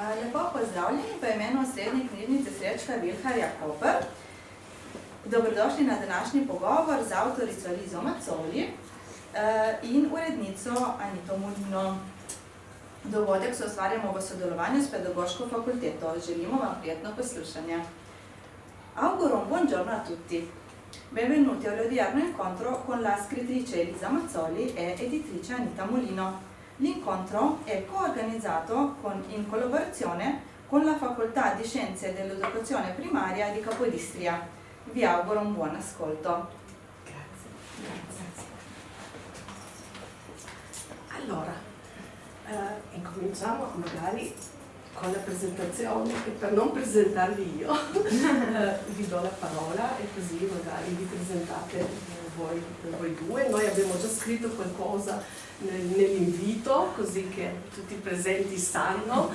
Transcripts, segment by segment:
Lepo pozdravljeni v imenu Srednje knjižnice Srečka Vilharja Koper. Dobrodošli na današnji pogovor z avtorico Lizo Macoli in urednico Anito Mulino. Dogodek se ustvarjamo v sodelovanju s Pedagoško fakulteto. Želimo vam prijetno poslušanje. Auguro un buongiorno a tutti. Benvenuti all'odierno incontro con la scrittrice Elisa Mazzoli e editrice Anita Mulino. L'incontro è coorganizzato in collaborazione con la Facoltà di Scienze dell'Educazione Primaria di Capodistria. Vi auguro un buon ascolto. Grazie. Allora, incominciamo magari con la presentazione e per non presentarvi io vi do la parola e così magari vi presentate voi due. Noi abbiamo già scritto qualcosa nell'invito così che tutti i presenti sanno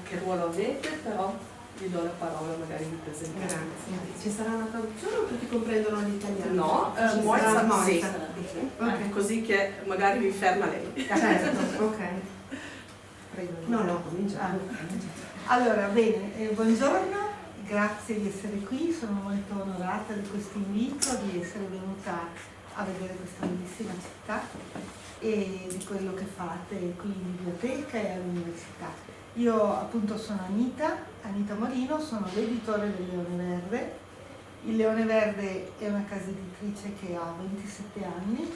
che ruolo avete, però vi do la parola, magari vi presentate. Grazie. Ci sarà una traduzione o tutti comprendono l'italiano? No, Okay. Così che magari vi ferma lei. Certo, ok. Prego. No, cominciamo. Allora, bene, buongiorno, grazie di essere qui, sono molto onorata di questo invito, di essere venuta a vedere questa bellissima città e di quello che fate qui in biblioteca e all'università. Io appunto sono Anita Mulino, sono l'editore del Leone Verde. Il Leone Verde è una casa editrice che ha 27 anni,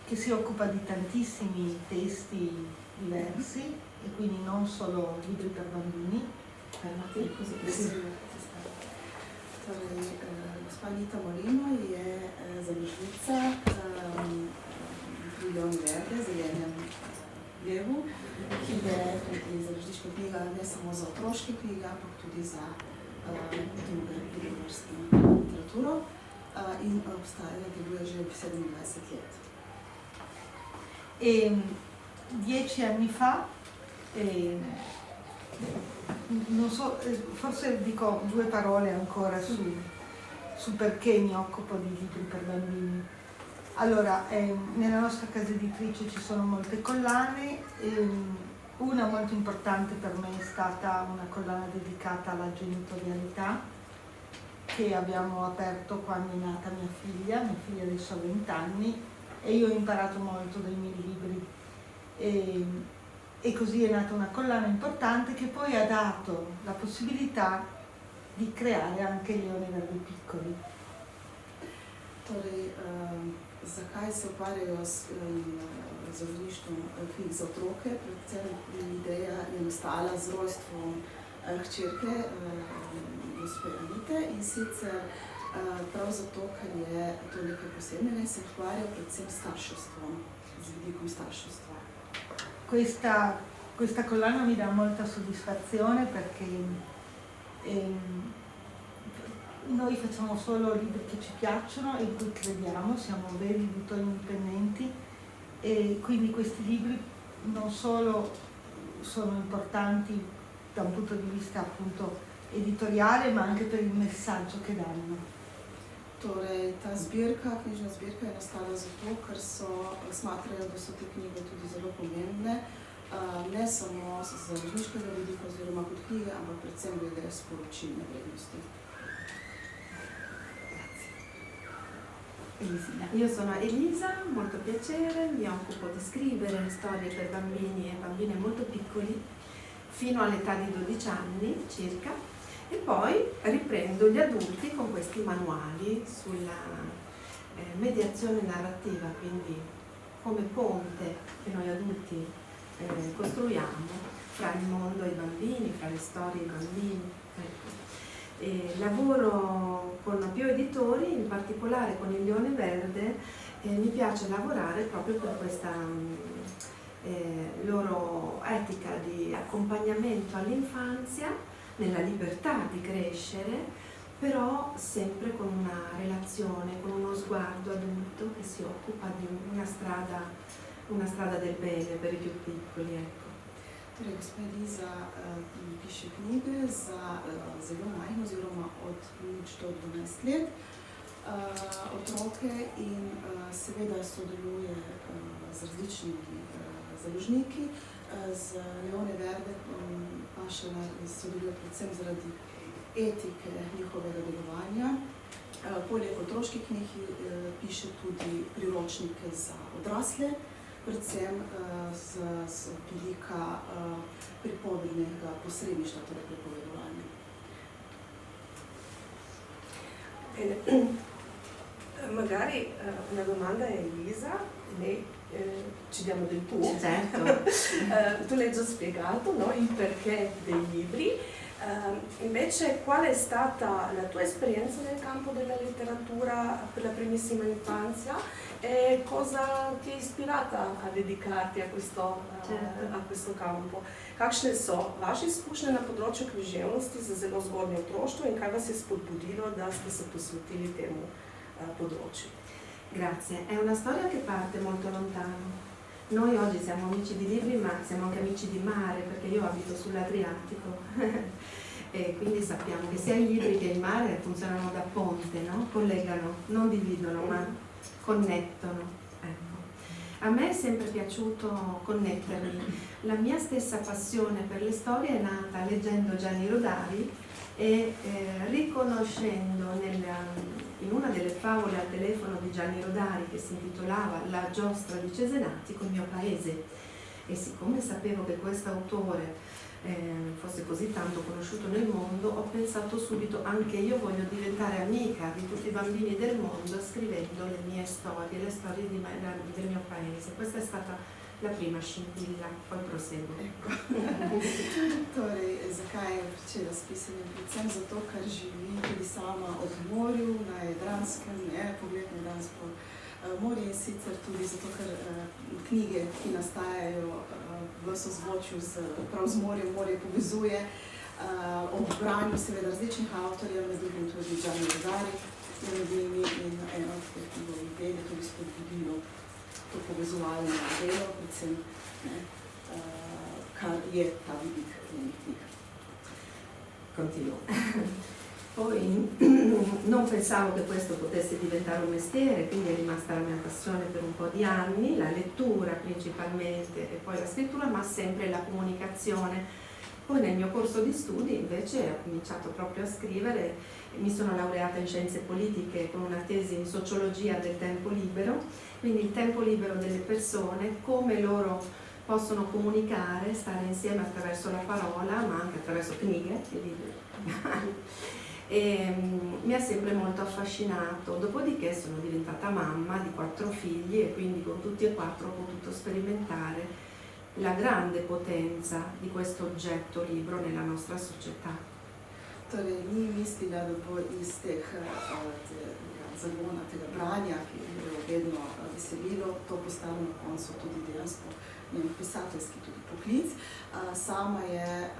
che si occupa di tantissimi testi diversi e quindi non solo libri per bambini. Così. Gospa Anita Mulino je založnica pri Leoni Verde, Zelenem drevu, ki je založniška knjiga ne samo za otroške knjige, ampak tudi za drugovrstno literaturo in obstaja, deluje že 27 let. E 10 anni fa, non so, forse dico due parole ancora su perché mi occupo di libri per bambini. Allora, nella nostra casa editrice ci sono molte collane, una molto importante per me è stata una collana dedicata alla genitorialità che abbiamo aperto quando è nata mia figlia adesso ha 20 anni e io ho imparato molto dai miei libri e così è nata una collana importante che poi ha dato la possibilità di creare anche Leone Verde piccoli. Torej, zakaj se ukvarjajo z založništvom knjig za otroke? Predvsem ideja je nastala z rojstvom hčerke gospe Anite in sicer prav zato, ker je to nekaj posebnega in se ukvarja predvsem s starševstvom, z vidikom starševstva. Questa collana mi dà molta soddisfazione perché noi facciamo solo libri che ci piacciono e in cui crediamo, siamo veri editori indipendenti e quindi questi libri non solo sono importanti da un punto di vista appunto editoriale ma anche per il messaggio che danno. Torej, ta knjižna zbirka je nastala zato, ker smatrajo, da so te knjige tudi zelo pomembne, ne samo z založniškega vidika oziroma kot knjige, ampak predvsem glede sporočilne vrednosti. Io sono Elisa, molto piacere, mi occupo di scrivere storie per bambini e bambine molto piccoli fino all'età di 12 anni circa e poi riprendo gli adulti con questi manuali sulla mediazione narrativa, quindi come ponte che noi adulti costruiamo fra il mondo e i bambini, fra le storie e i bambini. E lavoro con più editori, in particolare con il Leone Verde, mi piace lavorare proprio per questa loro etica di accompagnamento all'infanzia, nella libertà di crescere, però sempre con una relazione, con uno sguardo adulto che si occupa di una strada del bene per i più piccoli. Ecco. Torej, gospa Eliza piše knjige za zelo majhne oziroma od 0 do 12 let otroke in seveda sodeluje z različnimi založniki, Z Leone Verde Pašela sodeluje predvsem zaradi etike njihovega delovanja. Poleg otroških knjig piše tudi priročnike za odrasle, predvsem z vidika pripovednega posredništva, torej pripovedovanja. Magari una domanda a Elisa, lei ci diamo del tu. Certo. Tu l'hai già spiegato, no? Il perché dei libri. Invece qual è stata la tua esperienza nel campo della letteratura per la primissima infanzia e cosa ti ha ispirata a dedicarti a questo campo? Kakšne so vaše izkušnje na področju književnosti za zelo zgodnje otroštvo in kaj vas je spodbudilo, da ste se posvetili temu področju? Grazie, è una storia che parte molto lontano. Noi oggi siamo amici di libri, ma siamo anche amici di mare, perché io abito sull'Adriatico e quindi sappiamo che sia i libri che il mare funzionano da ponte, no? Collegano, non dividono, ma connettono. Ecco. A me è sempre piaciuto connettermi. La mia stessa passione per le storie è nata leggendo Gianni Rodari e riconoscendo in una delle favole al telefono di Gianni Rodari, che si intitolava La giostra di Cesenatico, il mio paese. E siccome sapevo che questo autore fosse così tanto conosciuto nel mondo, ho pensato subito anche io voglio diventare amica di tutti i bambini del mondo scrivendo le mie storie, le storie del mio paese. Questa è stata la prima scintilla, poi proseguo. Torej, zakaj je pričela s pisanjem? Predvsem zato, ker živi tudi sama ob morju, na Jadranskem, pogled na Jadransko morje in sicer tudi zato, ker knjige, ki nastajajo v sozvočju prav z morjem, morje povezuje ob branju seveda različnih avtorjev, med drugim tudi Gianni Rodari je med njimi in eno od teh njegovih del je tudi spodbudilo to povezovalno delo, predvsem kar je ta vidik njenih knjig. Continuo. Poi non pensavo che questo potesse diventare un mestiere, quindi è rimasta la mia passione per un po' di anni, la lettura principalmente e poi la scrittura, ma sempre la comunicazione. Poi nel mio corso di studi invece ho cominciato proprio a scrivere, mi sono laureata in scienze politiche con una tesi in sociologia del tempo libero, quindi il tempo libero delle persone, come loro possono comunicare, stare insieme attraverso la parola, ma anche attraverso knighe e libri. E mi ha sempre molto affascinato, dopodiché sono diventata mamma di 4 figli e quindi con tutti e 4 ho potuto sperimentare la grande potenza di questo oggetto libro nella nostra società. Torej, ni mislila, da bo iz teh zagona, tega branja, ki je vedno veselilo, to postalo na koncu tudi dejansko njen pisateljski tudi poklic. Sama je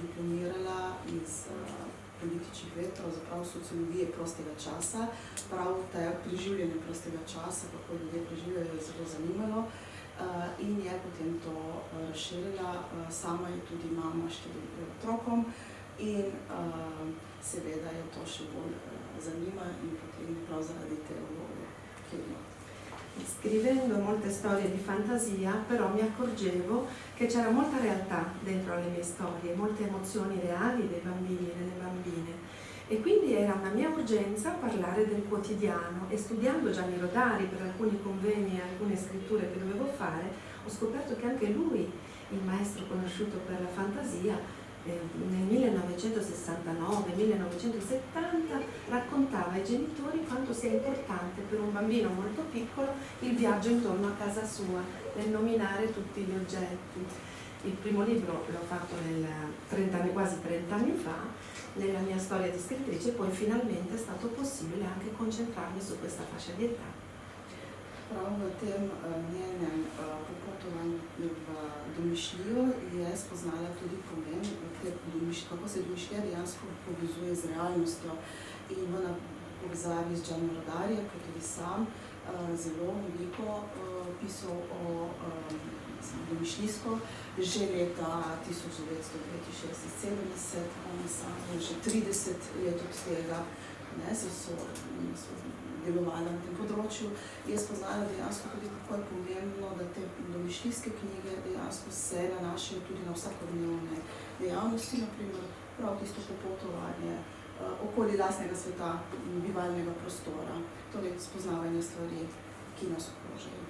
diplomirala iz političnih ved, pravzaprav sociologije prostega časa, prav te preživljanje prostega časa, kako ljudje preživljajo, je zelo zanimalo in je potem to razširila. Sama je tudi mama 4 otrokom in seveda je to še bolj zanima in potem prav zaradi te vloge, ki jo ima. Scrivendo molte storie di fantasia, però mi accorgevo che c'era molta realtà dentro alle mie storie, molte emozioni reali dei bambini e delle bambine. E quindi era una mia urgenza parlare del quotidiano e studiando Gianni Rodari per alcuni convegni e alcune scritture che dovevo fare, ho scoperto che anche lui, il maestro conosciuto per la fantasia, nel 1969-1970 raccontava ai genitori quanto sia importante per un bambino molto piccolo il viaggio intorno a casa sua, nel nominare tutti gli oggetti. Il primo libro l'ho fatto quasi 30 anni fa, nella mia storia di scrittrice, poi finalmente è stato possibile anche concentrarmi su questa fascia di età. Prav v tem njenem popotovanju v domišljijo je spoznala tudi pomen, kako se domišljija dejansko povezuje z realnostjo. In v povezavi z Gianni Rodarijem, kot tudi sam, zelo veliko pisal o domišljijsko, že leta 1969-70, že 30 let od tega, so delovala na tem področju, je spoznala dejansko tudi, kako je pomembno, da te domišljijske knjige dejansko se nanašajo tudi na vsakodnevne dejavnosti, naprimer prav tisto popotovanje, okoli lastnega sveta, bivalnega prostora, torej spoznavanje stvari, ki nas okrožajo.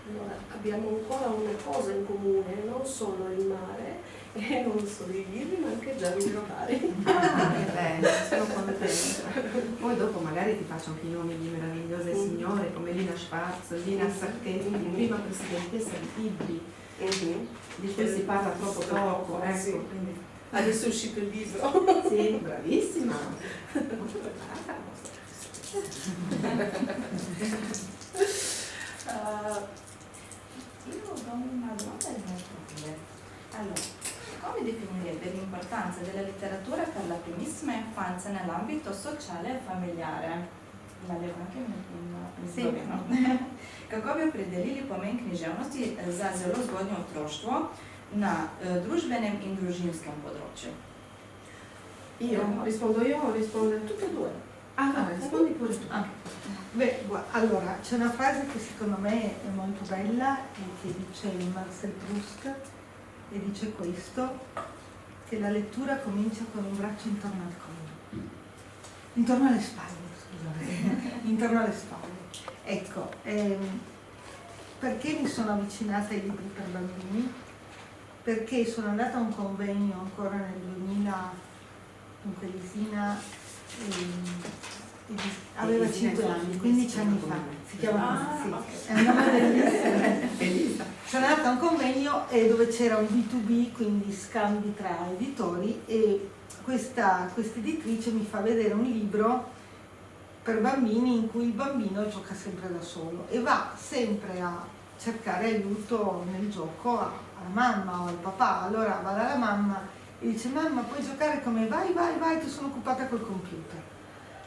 Allora, abbiamo ancora una cosa in comune, non solo il mare e non solo i libri, ma anche già giocare. Ah, che bello, sono contenta. Poi dopo magari ti faccio anche i nomi di meravigliose signore come Lina Schwarz, Lina Sacchetti, prima presidentessa di Libri, di cui si parla troppo poco, ecco. Sì. Quindi, Adesso è uscito il libro. sì, bravissima. Molto preparata. Io ho una domanda di mio. Allora, come definirebbe l'importanza della letteratura per la primissima infanzia nell'ambito sociale e familiare? Seveda. Kako bi opredelili pomen književnosti za zelo zgodnje otroštvo na družbenem in družinskem področju? Io rispondo io o risponde tutte e due? Ah, rispondi pure tu. Beh, allora, c'è una frase che secondo me è molto bella e che dice Marcel Proust e dice questo, che la lettura comincia con un braccio intorno al collo, intorno alle spalle, scusate, intorno alle spalle. Ecco, perché mi sono avvicinata ai libri per bambini? Perché sono andata a un convegno ancora nel 2000, dunque Lisina aveva 5 anni, 15 anni fa, si chiama così, sì. È un nome bellissimo. Sono andata a un convegno dove c'era un B2B, quindi scambi tra editori, e questa editrice mi fa vedere un libro per bambini in cui il bambino gioca sempre da solo e va sempre a cercare aiuto nel gioco alla mamma o al papà. Allora va dalla mamma e dice: mamma, puoi giocare con me? Vai, che sono occupata col computer.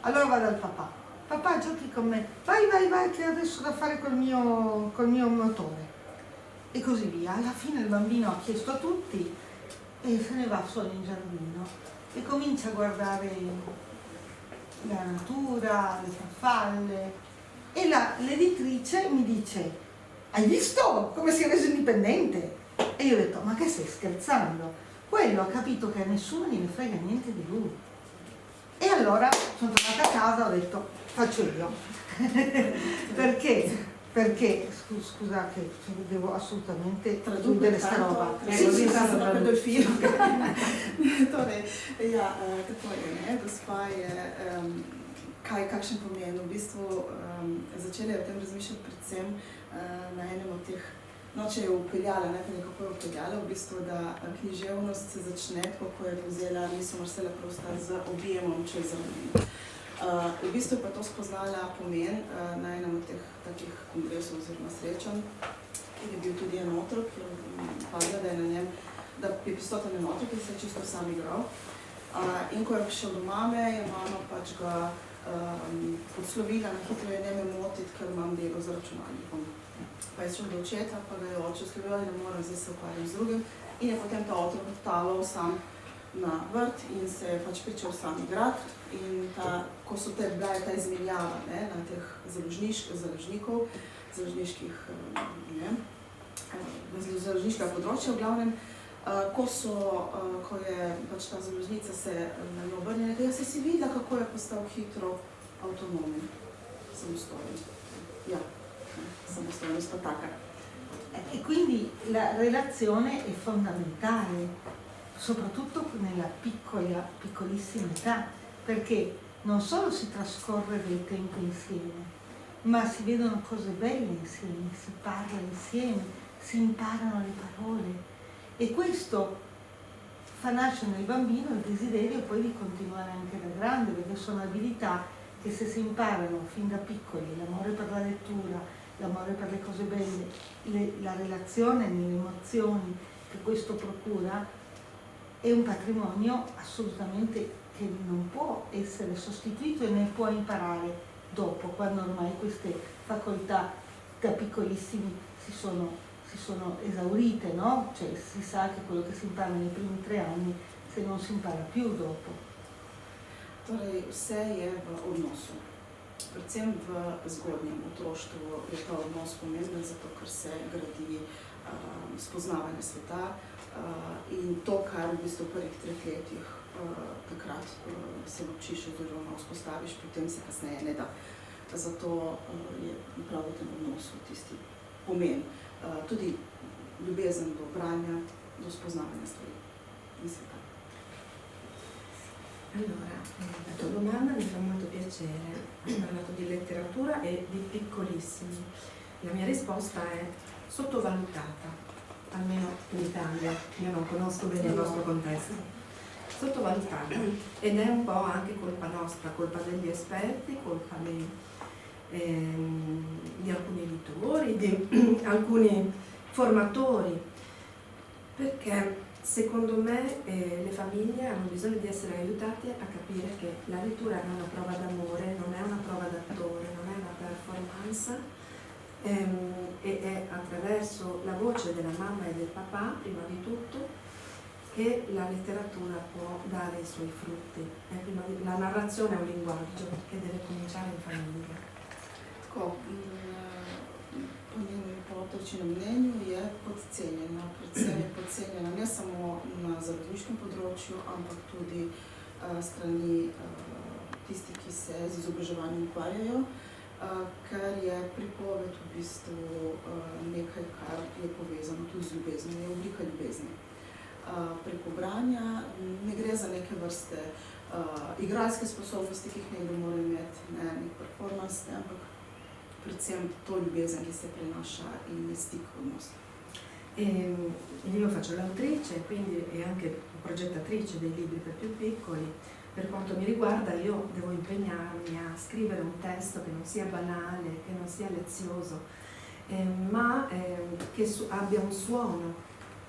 Allora va dal papà: papà, giochi con me? Vai, che adesso ho da fare col mio motore. E così via. Alla fine il bambino ha chiesto a tutti e se ne va solo in giardino e comincia a guardare la natura, le farfalle, e l'editrice mi dice: hai visto come si è reso indipendente? E io ho detto: ma che stai scherzando? Quello ha capito che a nessuno gliene frega niente di lui. E allora sono tornata a casa e ho detto: faccio io. Perché scusa che devo assolutamente tradurre sta roba. Sì, tradurre il film. Torej, ja, tako je, gospa je, kakšen pomen. V bistvu začela je o tem razmišljati predvsem na enem od teh, no, če je upeljala, nekako je upeljala, v bistvu, da književnost se začne, ko je povzela misel Marcela Prousta z objemom čez ravnino. V bistvu pa to spoznala pomen na enem od teh takih kongresov oziroma srečanj, kjer je bil tudi en otrok, ki je pazila, da je na njem, da je prisoten en otrok, ki se je čisto sam igral. In ko je prišel do mame, je mama pač ga podslovila, na hitro je ne me motiti, ker imam delo z računalnikom. Pa je šel do očeta, pa ga je oče slovila, ne morem, zdaj se ukvarjam z drugim. In je potem ta otrok odtaval sam na vrt in se je pač pričel sam igrati. In ko so bila ta izmenjava na teh založniškega področja, v glavnem, ko je pač ta založnica se na njo obrnila, da se si videla, kako je postal hitro avtonomen, samostojen. Ja, samostojnost pa taka. E quindi la relazione è fondamentale, soprattutto nella piccolissima età, perché non solo si trascorre del tempo insieme, ma si vedono cose belle insieme, si parla insieme, si imparano le parole e questo fa nascere nel bambino il desiderio poi di continuare anche da grande, perché sono abilità che se si imparano fin da piccoli, l'amore per la lettura, l'amore per le cose belle, la relazione nelle emozioni che questo procura, è un patrimonio assolutamente che non può essere sostituito e ne può imparare dopo, quando ormai queste facoltà da piccolissimi si sono esaurite, no? Cioè si sa che quello che si impara nei primi 3 anni se non si impara più dopo. Torej, vse je v odnosu. predvsem v zgodnjem otroštvu je ta odnos pomemben, zato ker se gradi spoznavanje sveta in to, kar v bistvu v prvih 3 letih takrat se naučiš oziroma vzpostaviš, potem se kasneje ne da. Zato je prav v tem odnosu tisti pomen. Tudi ljubezen do branja, do spoznavanja stvari in sveta. Allora, la tua domanda mi fa molto piacere. Hai parlato di letteratura e di piccolissimi. La mia risposta è sottovalutata, almeno in Italia. Io non conosco bene il nostro contesto. Sottovalutata. Ed è un po' anche colpa nostra, colpa degli esperti, colpa di alcuni editori, di alcuni formatori, perché secondo me le famiglie hanno bisogno di essere aiutate a capire che la lettura è una prova d'amore, non è una prova d'attore, non è una performance, e è attraverso la voce della mamma e del papà, prima di tutto, che la letteratura può dare i suoi frutti. La narrazione è un linguaggio che deve cominciare in famiglia. Tako, po njenem avtorčinem mnenju je podcenjena, predvsem je podcenjena ne samo na zarodniškem področju, ampak tudi strani tistih, ki se z izobraževanjem ukvarjajo, ker je pripoved v bistvu nekaj, kar je povezano tudi z ljubeznijo, je oblika ljubezni. Preko branja ne gre za neke vrste igralske sposobnosti, ki jih nekdo mora imeti, nek performance, ampak predvsem to ljubezen, che si prenaša in stik v odnos. Io faccio l'autrice, quindi e anche progettatrice dei libri per più piccoli. Per quanto mi riguarda io devo impegnarmi a scrivere un testo che non sia banale, che non sia lezioso, ma che abbia un suono,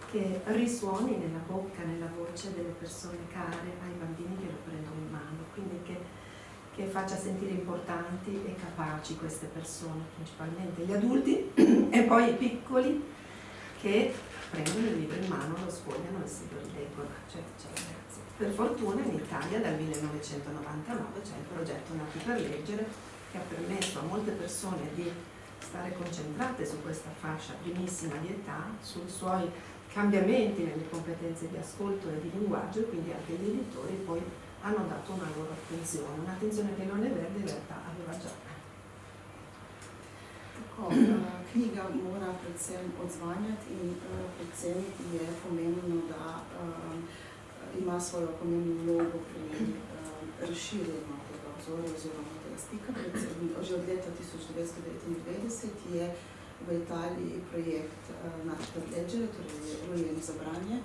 che risuoni nella bocca, nella voce delle persone care ai bambini che lo prendono in mano, quindi che faccia sentire importanti e capaci queste persone, principalmente gli adulti e poi i piccoli che prendono il libro in mano, lo sfogliano e si lo rileggono. Per fortuna in Italia dal 1999 c'è il progetto Nati per leggere, che ha permesso a molte persone di stare concentrate su questa fascia primissima di età, sui suoi cambiamenti nelle competenze di ascolto e di linguaggio, e quindi anche gli editori poi hanno dato una loro attenzione, un'attenzione che Leone Verde in realtà aveva già. Tako, knjiga mora predvsem odzvanjati in predvsem je pomembno, da ima svojo pomembno vlogo pri razširjenju tega obzorja oziroma tega stika. Že od leta 1999 je v Italiji projekt Nati per leggere, torej rojeni za branje,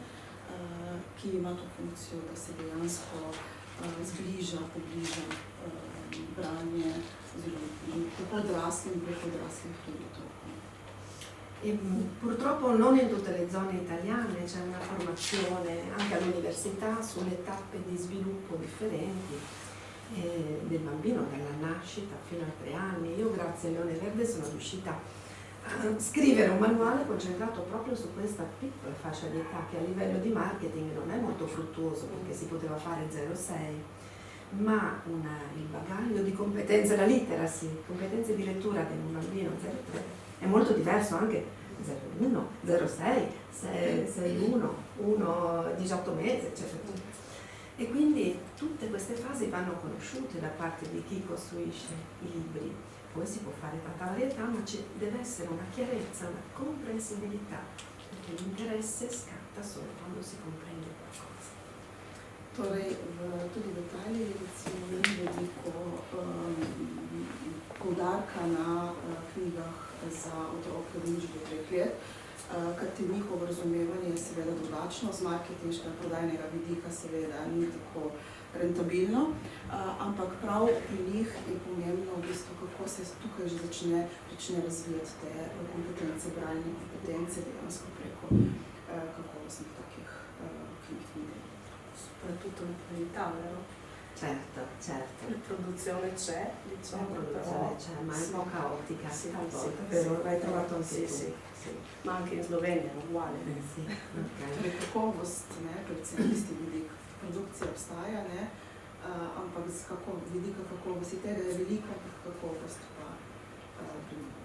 ki ima to funkcijo, da se dejansko zbliža, pobliža branje oziroma odraslim, preko odraslih tudi otrokom. Purtroppo non in tutte le zone italiane c'è una formazione anche all'università sulle tappe di sviluppo differenti del bambino, dalla nascita fino a 3 anni. Io grazie a Leone Verde sono riuscita a scrivere un manuale concentrato proprio su questa piccola fascia di età che a livello di marketing non è molto fruttuoso perché si poteva fare 0,6, ma il bagaglio di competenze, la literacy, competenze di lettura di un bambino 0,3 è molto diverso anche 0,1, 0,6, 6,1, 1, 18 mesi, eccetera. E quindi tutte queste fasi vanno conosciute da parte di chi costruisce i libri. Poi si può fare tanta varietà, ma ci deve essere una chiarezza, una comprensibilità, perché l'interesse scatta solo quando si comprende qualcosa. Torej, tudi v Italiji recimo ni veliko poudarka na knjigah za otroke od 0 do 3 let, kajti njihovo razumevanje je seveda drugačno, z marketinškega prodajnega vidika seveda ni tako rentabilno, ampak prav pri njih je pomembno v bistvu, kako se tukaj že začne razvijati te kompetence, bralne kompetence dejansko preko kakovostnih takih knjig. Soprattutto in Italia, no? Certo. La produzione c'è, diciamo, ma è un po' caotica sì, talvolta, sì, però sì, l'hai trovato anche tu. sì. Ma anche in Slovenia è uguale. Sì, ok. Torej, kakovost, predvsem tisti vidik produkcije obstaja, ampak z vidika kakovosti tega je velika, kakovost pa primarna.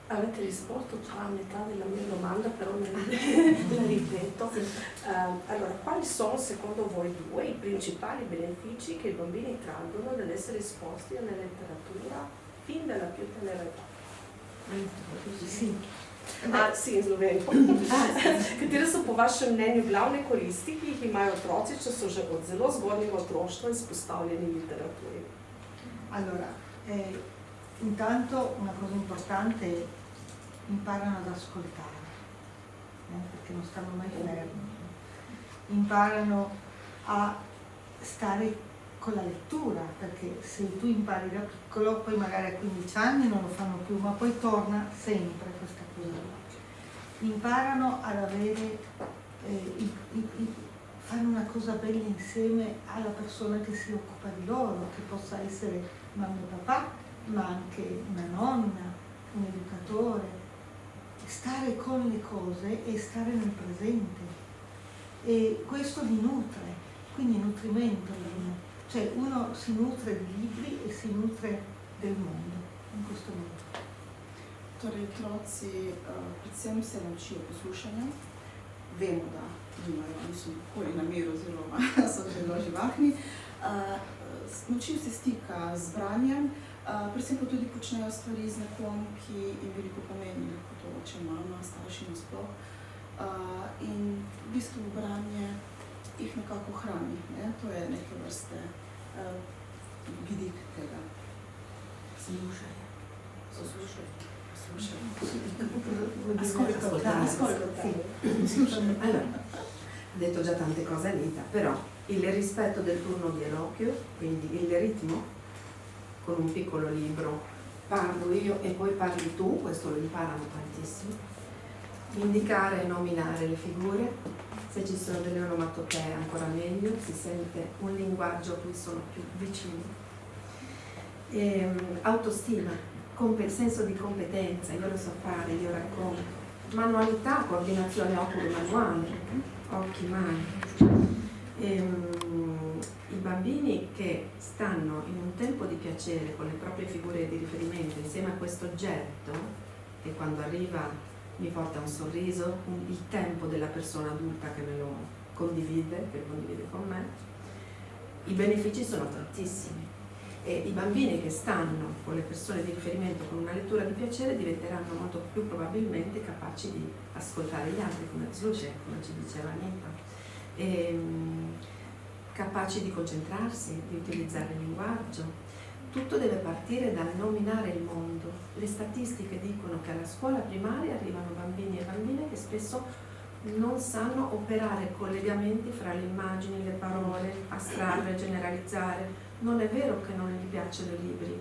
Avete risposto già a metà della mia domanda, però la ripeto. Allora, quali sono secondo voi due i principali benefici che i bambini traggono dall'essere esposti alla letteratura fin dalla più tenera età? Sì. Sì, in slovensko. Katere so po vašem mnenju glavne koristi, ki jih imajo otroci, če so že od zelo zgodnjega otroštva izpostavljeni literaturi? Allora, intanto una cosa importante è imparano ad ascoltare, perché non stanno mai fermi, imparano a stare con la lettura, perché se tu impari da piccolo, poi magari a 15 anni non lo fanno più, ma poi torna sempre questa cosa. Imparano ad avere, fare una cosa bella insieme alla persona che si occupa di loro, che possa essere mamma e papà, ma anche una nonna, un educatore, stare con le cose e stare nel presente. E questo li nutre, quindi nutrimento. Cioè uno si nutre di libri e si nutre del mondo, in questo modo. Torej, otroci predvsem se naučijo poslušanja, vemo, da nimajo, niso nikoli na miru oziroma so zelo živahni. Naučijo se stika z branjem, predvsem pa tudi počnejo stvari z nekom, ki jim veliko pomeni, kot to oče, mama, starši nasploh. In v bistvu branje jih nekako hrani, ne? To je neke vrste vidik tega. Slušajo. Allora, ho detto già tante cose Anita, però il rispetto del turno di eloquio, quindi il ritmo, con un piccolo libro, parlo io e poi parli tu, questo lo imparano tantissimo, indicare e nominare le figure, se ci sono delle onomatopee ancora meglio, si sente un linguaggio a cui sono più vicini. Autostima, senso di competenza, io lo so fare, io racconto, manualità, coordinazione oculi-manuale, occhi-mani. I bambini che stanno in un tempo di piacere con le proprie figure di riferimento insieme a questo oggetto, che quando arriva mi porta un sorriso, il tempo della persona adulta che me lo condivide, che lo condivide con me, i benefici sono tantissimi. E i bambini che stanno con le persone di riferimento con una lettura di piacere diventeranno molto più probabilmente capaci di ascoltare gli altri, come Zluce, come ci diceva Anita, capaci di concentrarsi, di utilizzare il linguaggio. Tutto deve partire dal nominare il mondo. Le statistiche dicono che alla scuola primaria arrivano bambini e bambine che spesso non sanno operare collegamenti fra le immagini, le parole, astrarre, generalizzare. Non è vero che non gli piacciono i libri,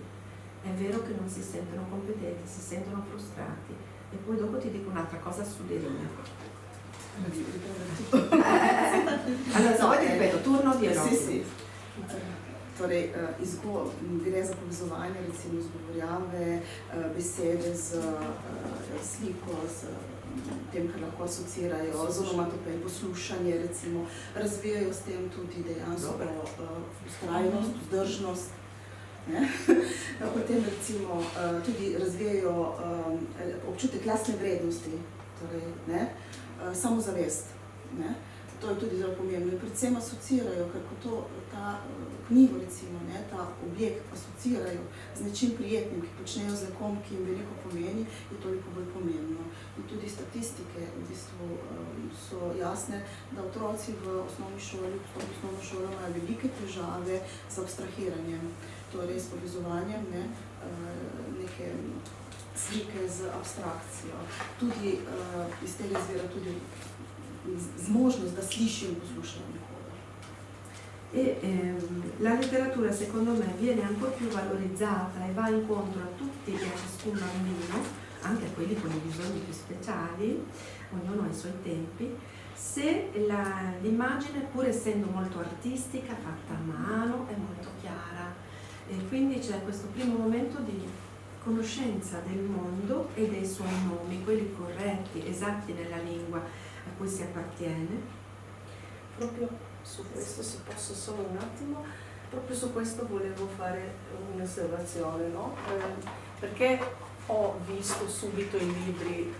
è vero che non si sentono competenti, si sentono frustrati. E poi dopo ti dico un'altra cosa sulle linee. Allora, no, ti ripeto, turno di eloquio. Sì. Torej, gre za povezovanje, recimo izgovorjave, besede z sliko, z tem, kar lahko asocirajo, z onomatopej, poslušanje, recimo, razvijajo s tem tudi dejansko vztrajnost, vzdržnost. Potem recimo tudi razvijajo občutek lastne vrednosti, torej, samozavest. To je tudi zelo pomembno in predvsem asocirajo, ker ko ta knjigo, recimo, ta objekt asocirajo z nečim prijetnim, ki počnejo z nekom, ki jim veliko pomeni, je toliko bolj pomembno. In tudi statistike v bistvu so jasne, da otroci v osnovni šoli, osnovno šolo imajo velike težave z abstrahiranjem, torej s povezovanjem neke slike z abstrakcijo. Tudi iz tega izvira tudi zmožnost da slišijo in poslušajo nekoga. La letteratura secondo me viene ancora più valorizzata e va incontro a tutti e a ciascun bambino, anche a quelli con i bisogni più speciali, ognuno ha i suoi tempi, se l'immagine, pur essendo molto artistica, fatta a mano, è molto chiara. E quindi c'è questo primo momento di conoscenza del mondo e dei suoi nomi, quelli corretti, esatti nella lingua a cui si appartiene, proprio su questo, se posso solo un attimo, proprio su questo volevo fare un'osservazione, no? Perché ho visto subito i libri,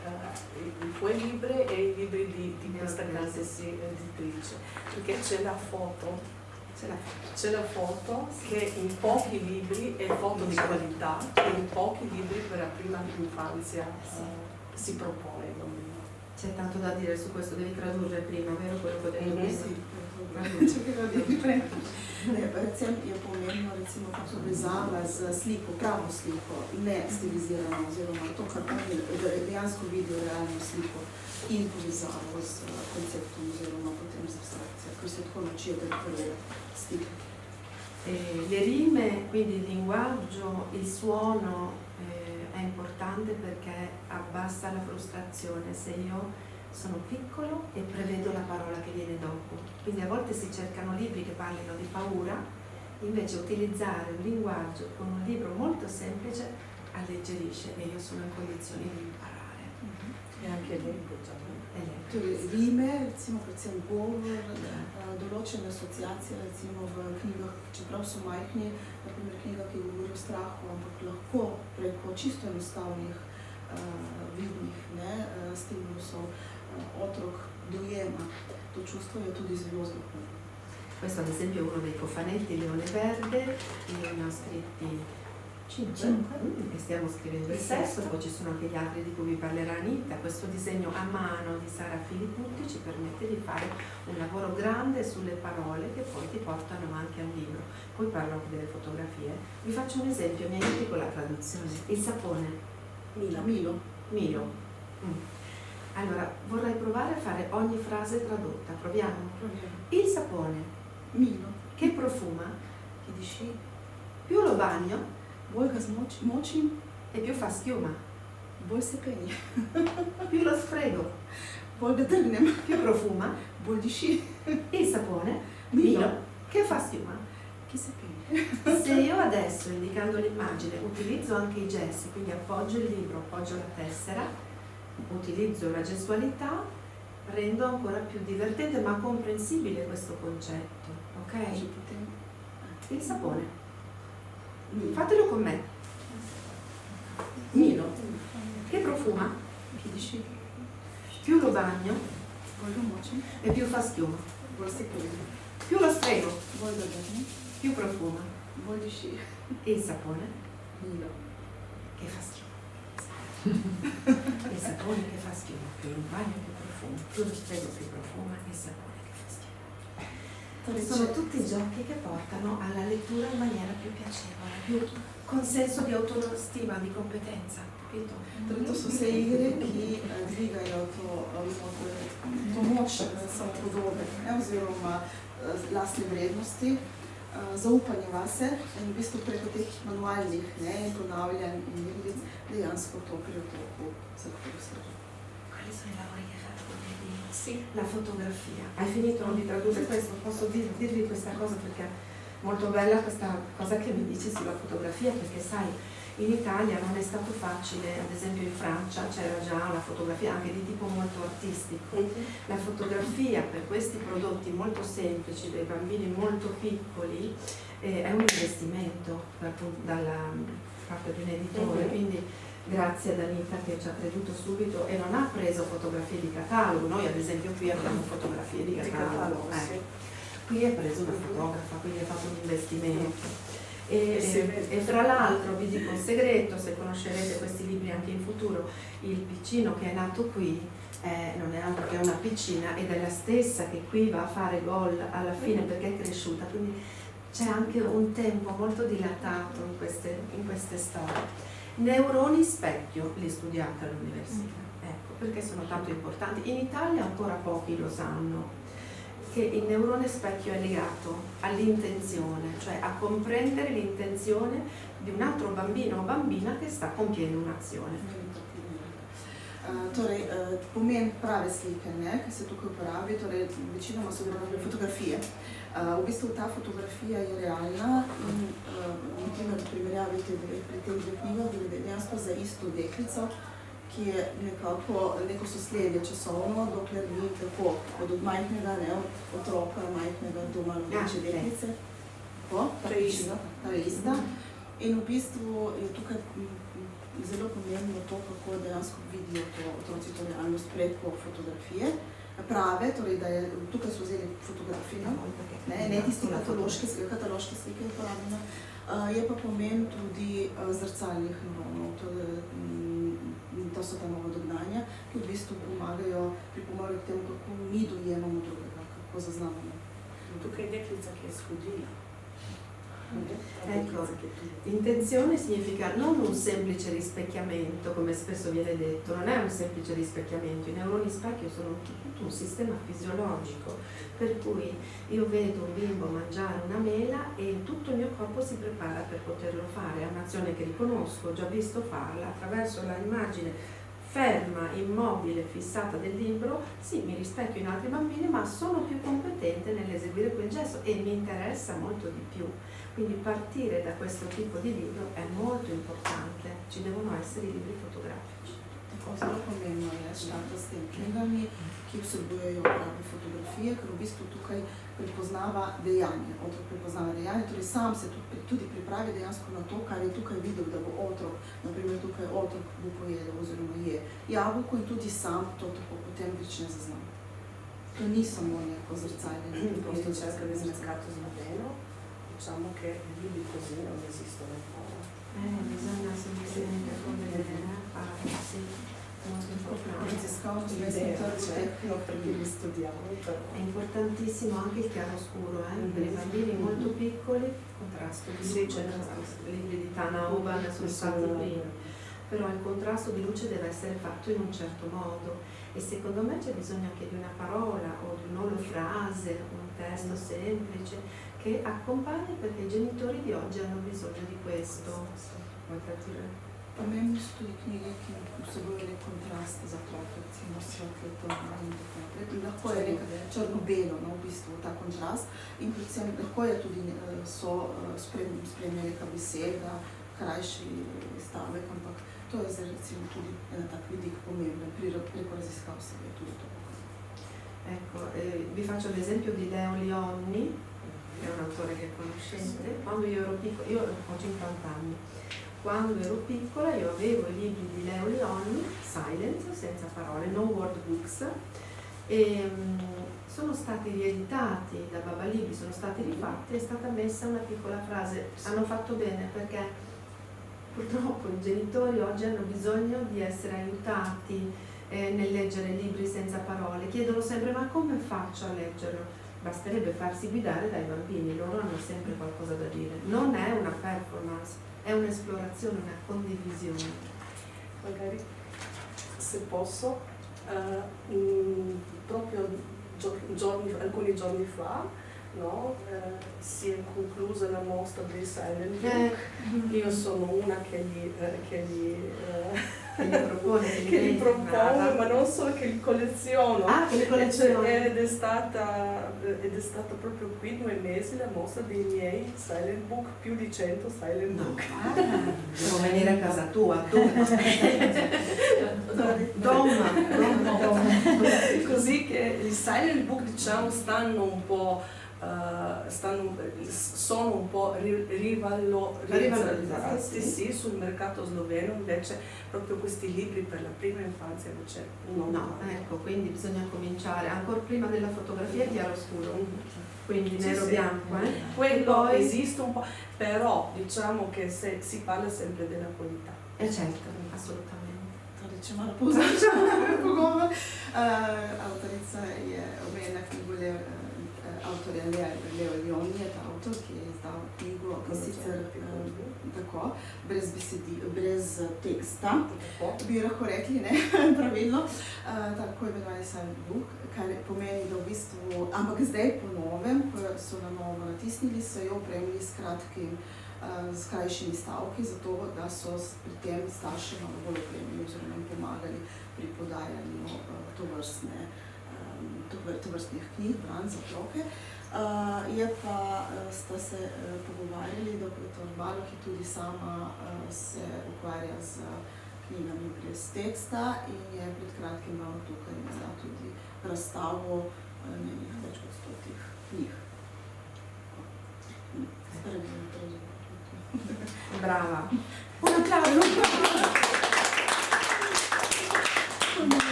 i tuoi libri e i libri di questa casa editrice, perché c'è la foto che in pochi libri è foto di qualità, che in pochi libri per la prima infanzia si propone. C'è tanto da dire su questo, devi tradurre prima, vero quello che ho detto prima? Sì, čakaj, da ti prej. Predvsem je pomembno recimo ta povezava z sliko, pravo sliko, ne stilizirano, oziroma to, kar oni dejansko vidijo realno sliko in povezavo z konceptom oziroma potem z abstrakcijo, ker se tako naučijo dekorirati stile. Le rime, quindi il linguaggio, il suono è importante perché abbassa la frustrazione se io sono piccolo e prevedo la parola che viene dopo. Quindi a volte si cercano libri che parlino di paura, invece utilizzare un linguaggio con un libro molto semplice alleggerisce e io sono in condizioni di imparare. E anche leggo già. Torej, rime, recimo predvsem govor, določene asociacije, recimo v knjigah, čeprav so majhni, naprimer knjiga, ki govori o strahu, ampak lahko preko čisto enostavnih vidnih stimulusov otrok dojema. To čustvo je tudi zelo zgodno. Questo ad esempio è uno dei cofanetti Leone Verde, io ne ho scritti 5 e stiamo scrivendo il sesto, poi ci sono anche gli altri di cui vi parlerà Anita. Questo disegno a mano di Sara Filippucci ci permette di fare un lavoro grande sulle parole che poi ti portano anche al libro. Poi parlo anche delle fotografie. Vi faccio un esempio, mi aiuti con la traduzione. Il sapone. Milo. Allora, vorrei provare a fare ogni frase tradotta. Proviamo? Il sapone. Milo. Che profuma? Che dici? Più lo bagno Bolj ga zmočim, e più fa schiuma. bolj se peni. Più lo sfrego, Bolj ga trgnem, più profuma. bolj diši. Il sapone, Milo. che fa schiuma. Che se peni. Se io adesso, indicando l'immagine, utilizzo anche i gesti, quindi appoggio il libro, appoggio la tessera, utilizzo la gestualità, rendo ancora più divertente ma comprensibile questo concetto, ok? Il sapone. Fatelo con me. Milo. Che profuma? Che dici? Più lo bagno Bolj ga močim, e più fa schiuma. bolj se peni. Più lo sfrego, Bolj ga drgnem, più profuma. bolj diši. Il sapone Milo. che fa schiuma. Il sapone che fa schiuma. Più lo bagno più profuma. Più lo sfrego più profuma. Il sapone che fa schiuma. Sono tutti giochi che portano alla lettura in maniera più piacevole, più con senso di autostima, di competenza, capito? Torej, to so vse igre, ki dvigajo to moč samopodobe, oziroma lastne vrednosti, zaupanje vase in v bistvu preko teh manualnih ponavljanj in igric dejansko to pri otroku zahteva srce. Quali sono i lavori che fate con i bambini? Sì, la fotografia. Hai finito di tradurre questo? Posso dirvi questa cosa perché è molto bella questa cosa che mi dici sulla fotografia, perché sai, in Italia non è stato facile, ad esempio in Francia c'era già la fotografia anche di tipo molto artistico. La fotografia per questi prodotti molto semplici, dei bambini molto piccoli, è un investimento dalla parte di un editore, quindi grazie ad Anita che ci ha creduto subito e non ha preso fotografie di catalogo. Noi ad esempio qui abbiamo fotografie di catalogo, qui ha preso una fotografa, quindi ha fatto un investimento. E fra l'altro vi dico un segreto, se conoscerete questi libri anche in futuro, il piccino che è nato qui non è altro che una piccina ed è la stessa che qui va a fare gol alla fine perché è cresciuta, quindi c'è anche un tempo molto dilatato in queste storie. Neuroni specchio li studiate all'università, ecco, perché sono tanto importanti. In Italia ancora pochi lo sanno, che il neurone specchio è legato all'intenzione, cioè a comprendere l'intenzione di un altro bambino o bambina che sta compiendo un'azione. Torej, pomen prave slike, ki se tukaj uporabi, torej večinoma so uporabljene fotografije. V bistvu ta fotografija je realna in na primer v primerjavi pri teh dveh knjigah gre dejansko za isto deklico, ki je nekako neko sosledje časovno, dokler ni tako od majhnega otroka, majhnega doma rdeče deklice. Ta je ista. In v bistvu je tukaj zelo pomembno to, kako dejansko vidijo otroci to realnost preko fotografije. Prave, torej, da je, tukaj so vzeli fotografino, ne tisti kataloške slike uporabljene, je pa pomen tudi zrcalnih neuronov. To so ta nova dognanja, ki v bistvu pripomagajo k temu, kako mi dojemamo drugega, kako zaznamamo. Tukaj je deklica, ki je shodila. Ecco, intenzione significa non un semplice rispecchiamento, come spesso viene detto, non è un semplice rispecchiamento, i neuroni specchio sono tutto un sistema fisiologico, per cui io vedo un bimbo mangiare una mela e tutto il mio corpo si prepara per poterlo fare, è un'azione che riconosco, ho già visto farla, attraverso l'immagine ferma, immobile, fissata del libro, sì, mi rispecchio in altri bambini, ma sono più competente nell'eseguire quel gesto e mi interessa molto di più. Quindi partire da questo tipo di libro è molto importante, ci devono essere i libri fotografici. Zelo pomembno je štata s tem knjigami, ki vsebujejo prave fotografije, ker v bistvu tukaj prepoznava dejanje. Otrok prepoznava dejanje, torej sam se tudi pripravi dejansko na to, kar je tukaj videl, da bo otrok, naprimer tukaj otrok bo pojedel oziroma je jabolko in tudi sam to tako potem začne zaznati. To ni samo neko zrcaljenje. Questo cerca di mercato svedeno, diciamo che i libri così non esistono ancora. Bisogna semplicemente condividere, sì, molto importante. È importantissimo anche il chiaroscuro, per i bambini molto piccoli, contrasto di luce, i libri di Tana Oban sono stati prima, però il contrasto di luce deve essere fatto in un certo modo e secondo me c'è bisogno anche di una parola o di un'olofrase, un testo semplice che accompagna perché i genitori di oggi hanno bisogno di questo. Pomembni so tudi knjige, ki vsebujejo nek kontrast za otroke, recimo svetlo, temno in tako naprej. Lahko je nekaj črno-belo, v bistvu, ta kontrast. In predvsem lahko je tudi spremlja neka beseda, krajši stavek, ampak to je zdaj recimo tudi tak vidik pomemben. Preko raziskav se je tudi to. Ecco, vi faccio l'esempio di Leo Lionni, che è un autore che conoscete. Quando io ero piccola, io ho 50 anni, quando ero piccola io avevo i libri di Leo Lionni, Silence, senza parole, no word books, e sono stati rieditati da Babalibri, sono stati rifatti, è stata messa una piccola frase. Hanno fatto bene perché purtroppo i genitori oggi hanno bisogno di essere aiutati nel leggere libri senza parole. Chiedono sempre: ma come faccio a leggerlo? Basterebbe farsi guidare dai bambini, loro hanno sempre qualcosa da dire. Non è una performance, è un'esplorazione, una condivisione. Magari, se posso, proprio alcuni giorni fa, no, si è conclusa la mostra dei Silent Book. Io sono una che li propone, ma non solo che li colleziono. Che li colleziono. Ed è stata proprio qui 2 mesi la mostra dei miei Silent Book, più di 100 Silent Book. Devo venire a casa tua, tu. Doma. Così che i Silent Book, diciamo, sono un po' rivalorizzati sì, sul mercato sloveno, invece proprio questi libri per la prima infanzia non c'è. No, ecco, quindi bisogna cominciare ancora prima della fotografia chiaroscuro, quindi nero-bianco. Quello poi esiste un po', però diciamo che si parla sempre della qualità. Certo, assolutamente. Če malo povzročamo pogovor, avtorica je omenila knjigo avtorja Leo Lionni, je ta avtor, ki je izdal knjigo, ki sicer tako, brez teksta, bi lahko rekli, ne, pravilno, tako imenovani Silent Book, kar pomeni, da v bistvu, ampak zdaj po novem, ko so na novo natisnili, so jo opremili s krajšimi stavki, zato da so pri tem starši malo bolj opremili oziroma jim pomagali pri podajanju tovrstnih knjig, branj za otroke. Je pa sta se pogovarjali, dr. Baloh, ki tudi sama se ukvarja z knjigami brez teksta in je pred kratkim ravno tukaj izdal tudi razstavo njenih več kot 100 knjig. Brava. Un applauso.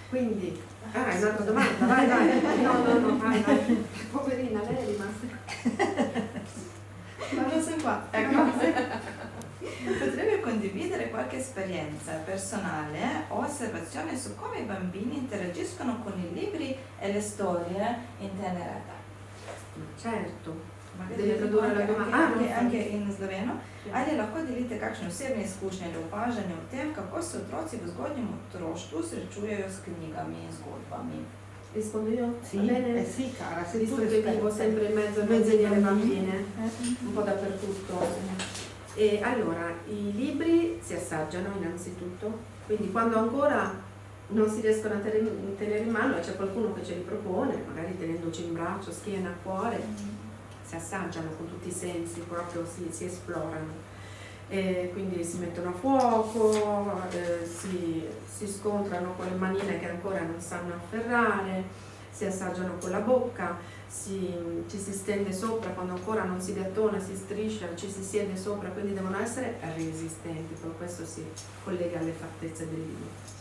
Quindi, hai un'altra domanda? Vai. No, vai. Poverina, lei è rimasta. Ma non sei qua. Ecco. Potrebbe condividere qualche esperienza personale o osservazione su come i bambini interagiscono con i libri e le storie in tenera età. Certo. Deve tradurre la domanda. Anche in sloveno. Ali lahko delite kakšne osebne izkušnje ali opažanja o tem, kako se otroci v zgodnjem otroštvu srečujejo s knjigami in zgodbami? Rispondo io? Sì, Bene. sì, cara, sei Visto tu che vivo esperta. sempre in mezzo a le bambine, un po' dappertutto. E allora, i libri si assaggiano innanzitutto, quindi quando ancora non si riescono a tenere in mano e c'è qualcuno che ce li propone, magari tenendoci in braccio, schiena, cuore, si assaggiano con tutti i sensi, proprio si esplorano. E quindi si mettono a fuoco, si scontrano con le manine che ancora non sanno afferrare, si assaggiano con la bocca, ci si stende sopra quando ancora non si gattona, si striscia, ci si siede sopra, quindi devono essere resistenti, per questo si collega alle fattezze del libro.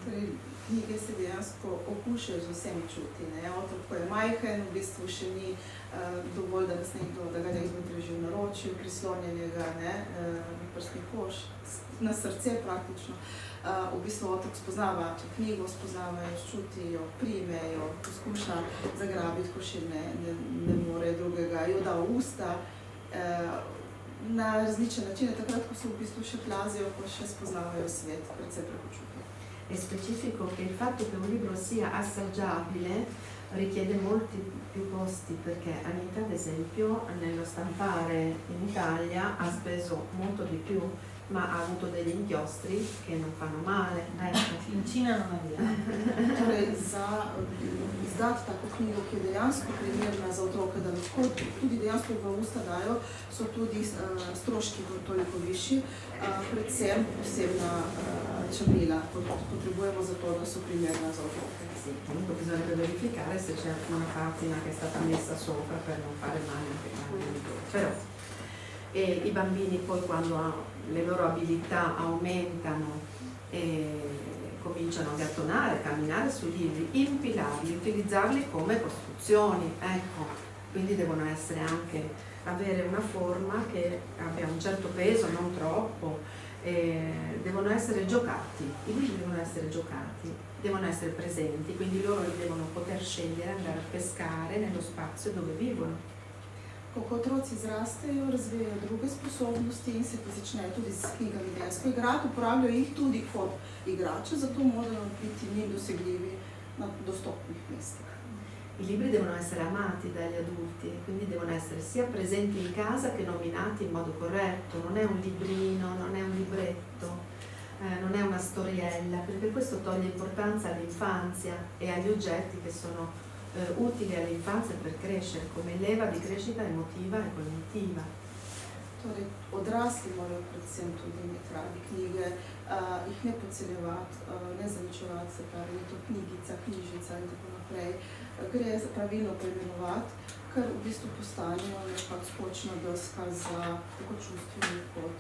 Torej, knjige se dejansko okušajo z vsemi čuti. Otrok, ko je majhen, v bistvu še ni dovolj, da ga nekdo drži v naročju, prislonjenega na prstni koš, na srce praktično. V bistvu otrok spoznava knjigo, spoznava jo, čuti jo, prime jo, poskuša zagrabiti, ko še ne more drugega, jo da v usta na različne načine, takrat, ko se v bistvu še plazijo, ko še spoznavajo svet, predvsem preko čuti. È specifico che il fatto che un libro sia assaggiabile richiede molti più costi, perché Anita, ad esempio, nello stampare in Italia ha speso molto di più, ma ha avuto degli inchiostri che non fanno male. In Cina non abbiamo. Torej, za izdati tako knjigo, ki je dejansko primerna za otroke, da lahko tudi dejansko v usta dajo, so tudi stroški toliko višji, predvsem posebna čebela potrebujemo za to, da so primerna za otroke. Sì, comunque bisognerebbe verificare se c'è una patina che è stata messa sopra per non fare male anche ai bambini. Però, e i bambini poi quando le loro abilità aumentano e cominciano a gattonare, camminare sui libri, impilarli, utilizzarli come costruzioni, ecco, quindi devono essere anche, avere una forma che abbia un certo peso, non troppo, devono essere giocati, i libri devono essere giocati, devono essere presenti, quindi loro li devono poter scegliere, andare a pescare nello spazio dove vivono. Ko otroci zrastejo, razvijajo druge sposobnosti in se začnejo tudi s knjigami dejansko igrati, uporabljajo jih tudi kot igrače, zato morajo biti njim dosegljivi na dostopnih mestih. I libri devono essere amati dagli adulti, quindi devono essere sia presenti in casa che nominati in modo corretto, non è un librino, non è un libretto, non è una storiella, perché questo toglie importanza all'infanzia e agli oggetti che sono utili all'infanzia per crescere, come leva di crescita emotiva e cognitiva. Torej, odrasli morajo predvsem tudi imeti radi knjige, jih ne podcenjevati, ne zaničevati, se pravi, je to knjigica, knjižica in tako naprej. Gre pravilno poimenovati, ker v bistvu postanejo neka skočna deska za tako čustveni kot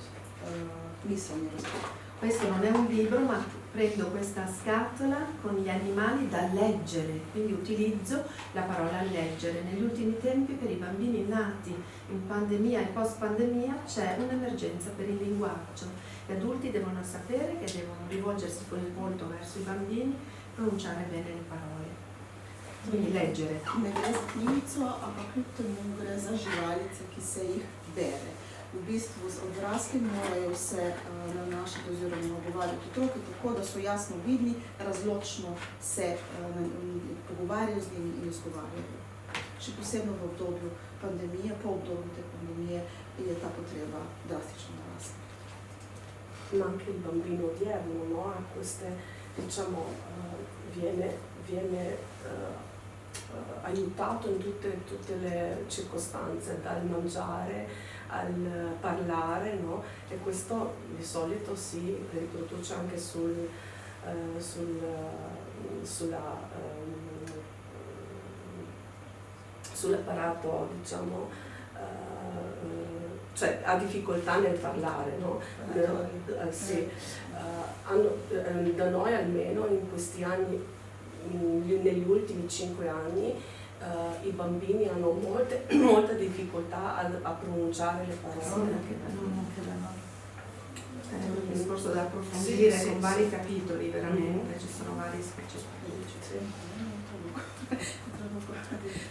miselni razvoj. Questo non è un libro, ma prendo questa scatola con gli animali da leggere, quindi utilizzo la parola leggere. Negli ultimi tempi per i bambini nati in pandemia e post pandemia c'è un'emergenza per il linguaggio. Gli adulti devono sapere che devono rivolgersi con il volto verso i bambini, pronunciare bene le parole. Quindi leggere. Ne gre za knjigico, ampak kljub temu gre za živalice, ki se jih bere. V bistvu z odraslimi morajo se nanašati oziroma nagovarjati otroke tako, da so jasno vidni, razločno se pogovarjajo z njimi in izgovarjajo. Še posebno v obdobju pandemije, po obdobju te pandemije je ta potreba drastično narasla. Ma anche il bambino odierno, no? A queste, diciamo, viene aiutato in tutte le circostanze, dal mangiare al parlare, no? E questo di solito si riproduce anche sull'apparato, diciamo, cioè ha difficoltà nel parlare, no? Sì. Da noi almeno in questi anni, negli ultimi 5 anni, i bambini hanno molta difficoltà a pronunciare le parole. Anche da noi. È un discorso da approfondire con vari capitoli, veramente, ci sono vari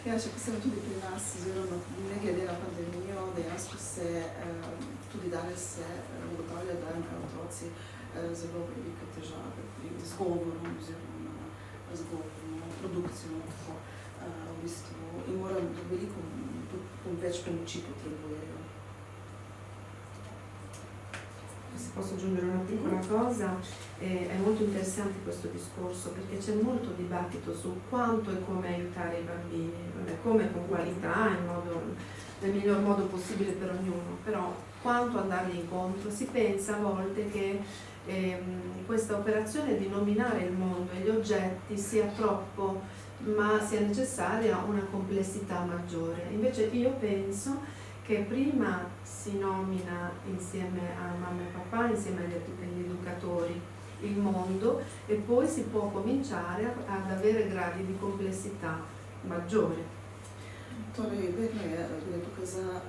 Ja, še posebej tudi pri nas, oziroma ne glede na pandemijo, dejansko se tudi danes se ugotavlja, da imajo otroci zelo velike težave pri izgovoru oziroma razgovoru, produkcijo, tako v bistvu, in moram veliko več pomoči potrebujejo. Se posso aggiungere una piccola cosa, è molto interessante questo discorso perché c'è molto dibattito su quanto e come aiutare i bambini, come con qualità, nel miglior modo possibile per ognuno, però quanto andargli incontro. Si pensa a volte che questa operazione di nominare il mondo e gli oggetti sia troppo, ma sia necessaria una complessità maggiore. Invece io penso che prima si nomina insieme a mamma e papà, insieme agli educatori, il mondo, e poi si può cominciare ad avere gradi di complessità maggiore. Torej, vedno je tukaj za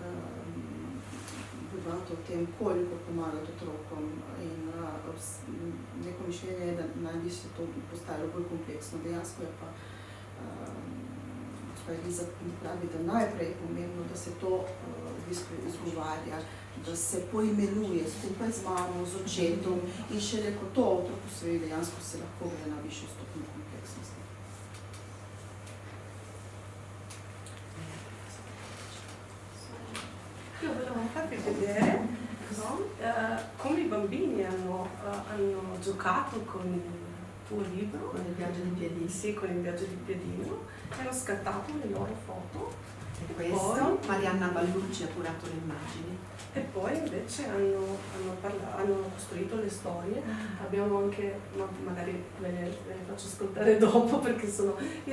debata o tem, koliko pomagati otrokom, in neko mišljenje je, da naj bi se to postajalo bolj kompleksno. Dejansko je pa Eliza pravi, da najprej je pomembno, da se to v bistvu izgovarja, da se poimenuje skupaj z mamo, z očetom, in šele ko to otrok usvoji, dejansko se lahko gre na višjo stopnjo kompleksnosti. Io volevo farvi vedere, no? Come i bambini hanno giocato con il tuo libro, Con il viaggio di piedino. sì, con il viaggio di piedino, e hanno scattato le loro foto E questo, Marianna Ballucci ha curato le immagini. e poi invece hanno costruito le storie. Abbiamo anche, magari ve le faccio ascoltare dopo perché sono i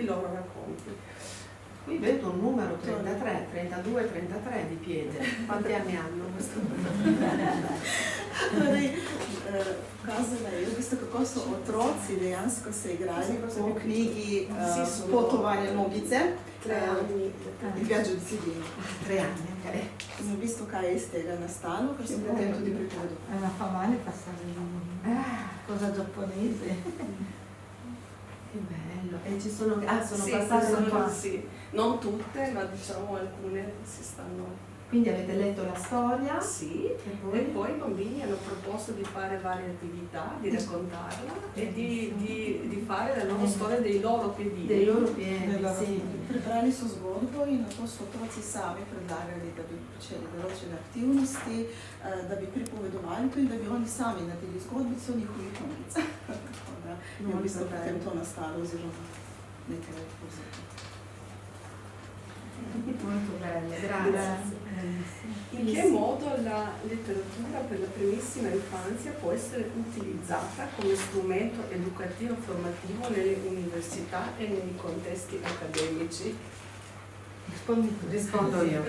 loro racconti. Qui vedo un numero 33, 32, 33 di piede. Quanti anni hanno questo? Torej, pokazala je v bistvu, kako so otroci dejansko se igrali po knjigi Potovanje nogice, il viaggio di piedino. 3 anni, ok. In v bistvu, kaj je iz tega nastalo, kar sem potem tudi pripovedala. È una famale passare cosa giapponese. Che bello. E ci sono, sono Sì, passate qua. sì, non tutte, ma diciamo alcune si stanno. Quindi avete letto la storia Sì, e e poi poi i bambini hanno proposto di fare varie attività, di raccontarla e di fare la loro storia dei loro piedini. dei loro piedi, Dei loro sì. piedi. Prebrali so zgodbo in nato so otroci sami predlagali, da bi počeli določene aktivnosti, da bi pripovedovali to in da bi oni sami naredili zgodbico njihovih nogic. Tako da je v bistvu potem to nastalo oziroma nekaj povzetno. Molto belle, grazie. In che modo la letteratura per la primissima infanzia può essere utilizzata come strumento educativo formativo nelle università e nei contesti accademici? Rispondi tu. Rispondo io.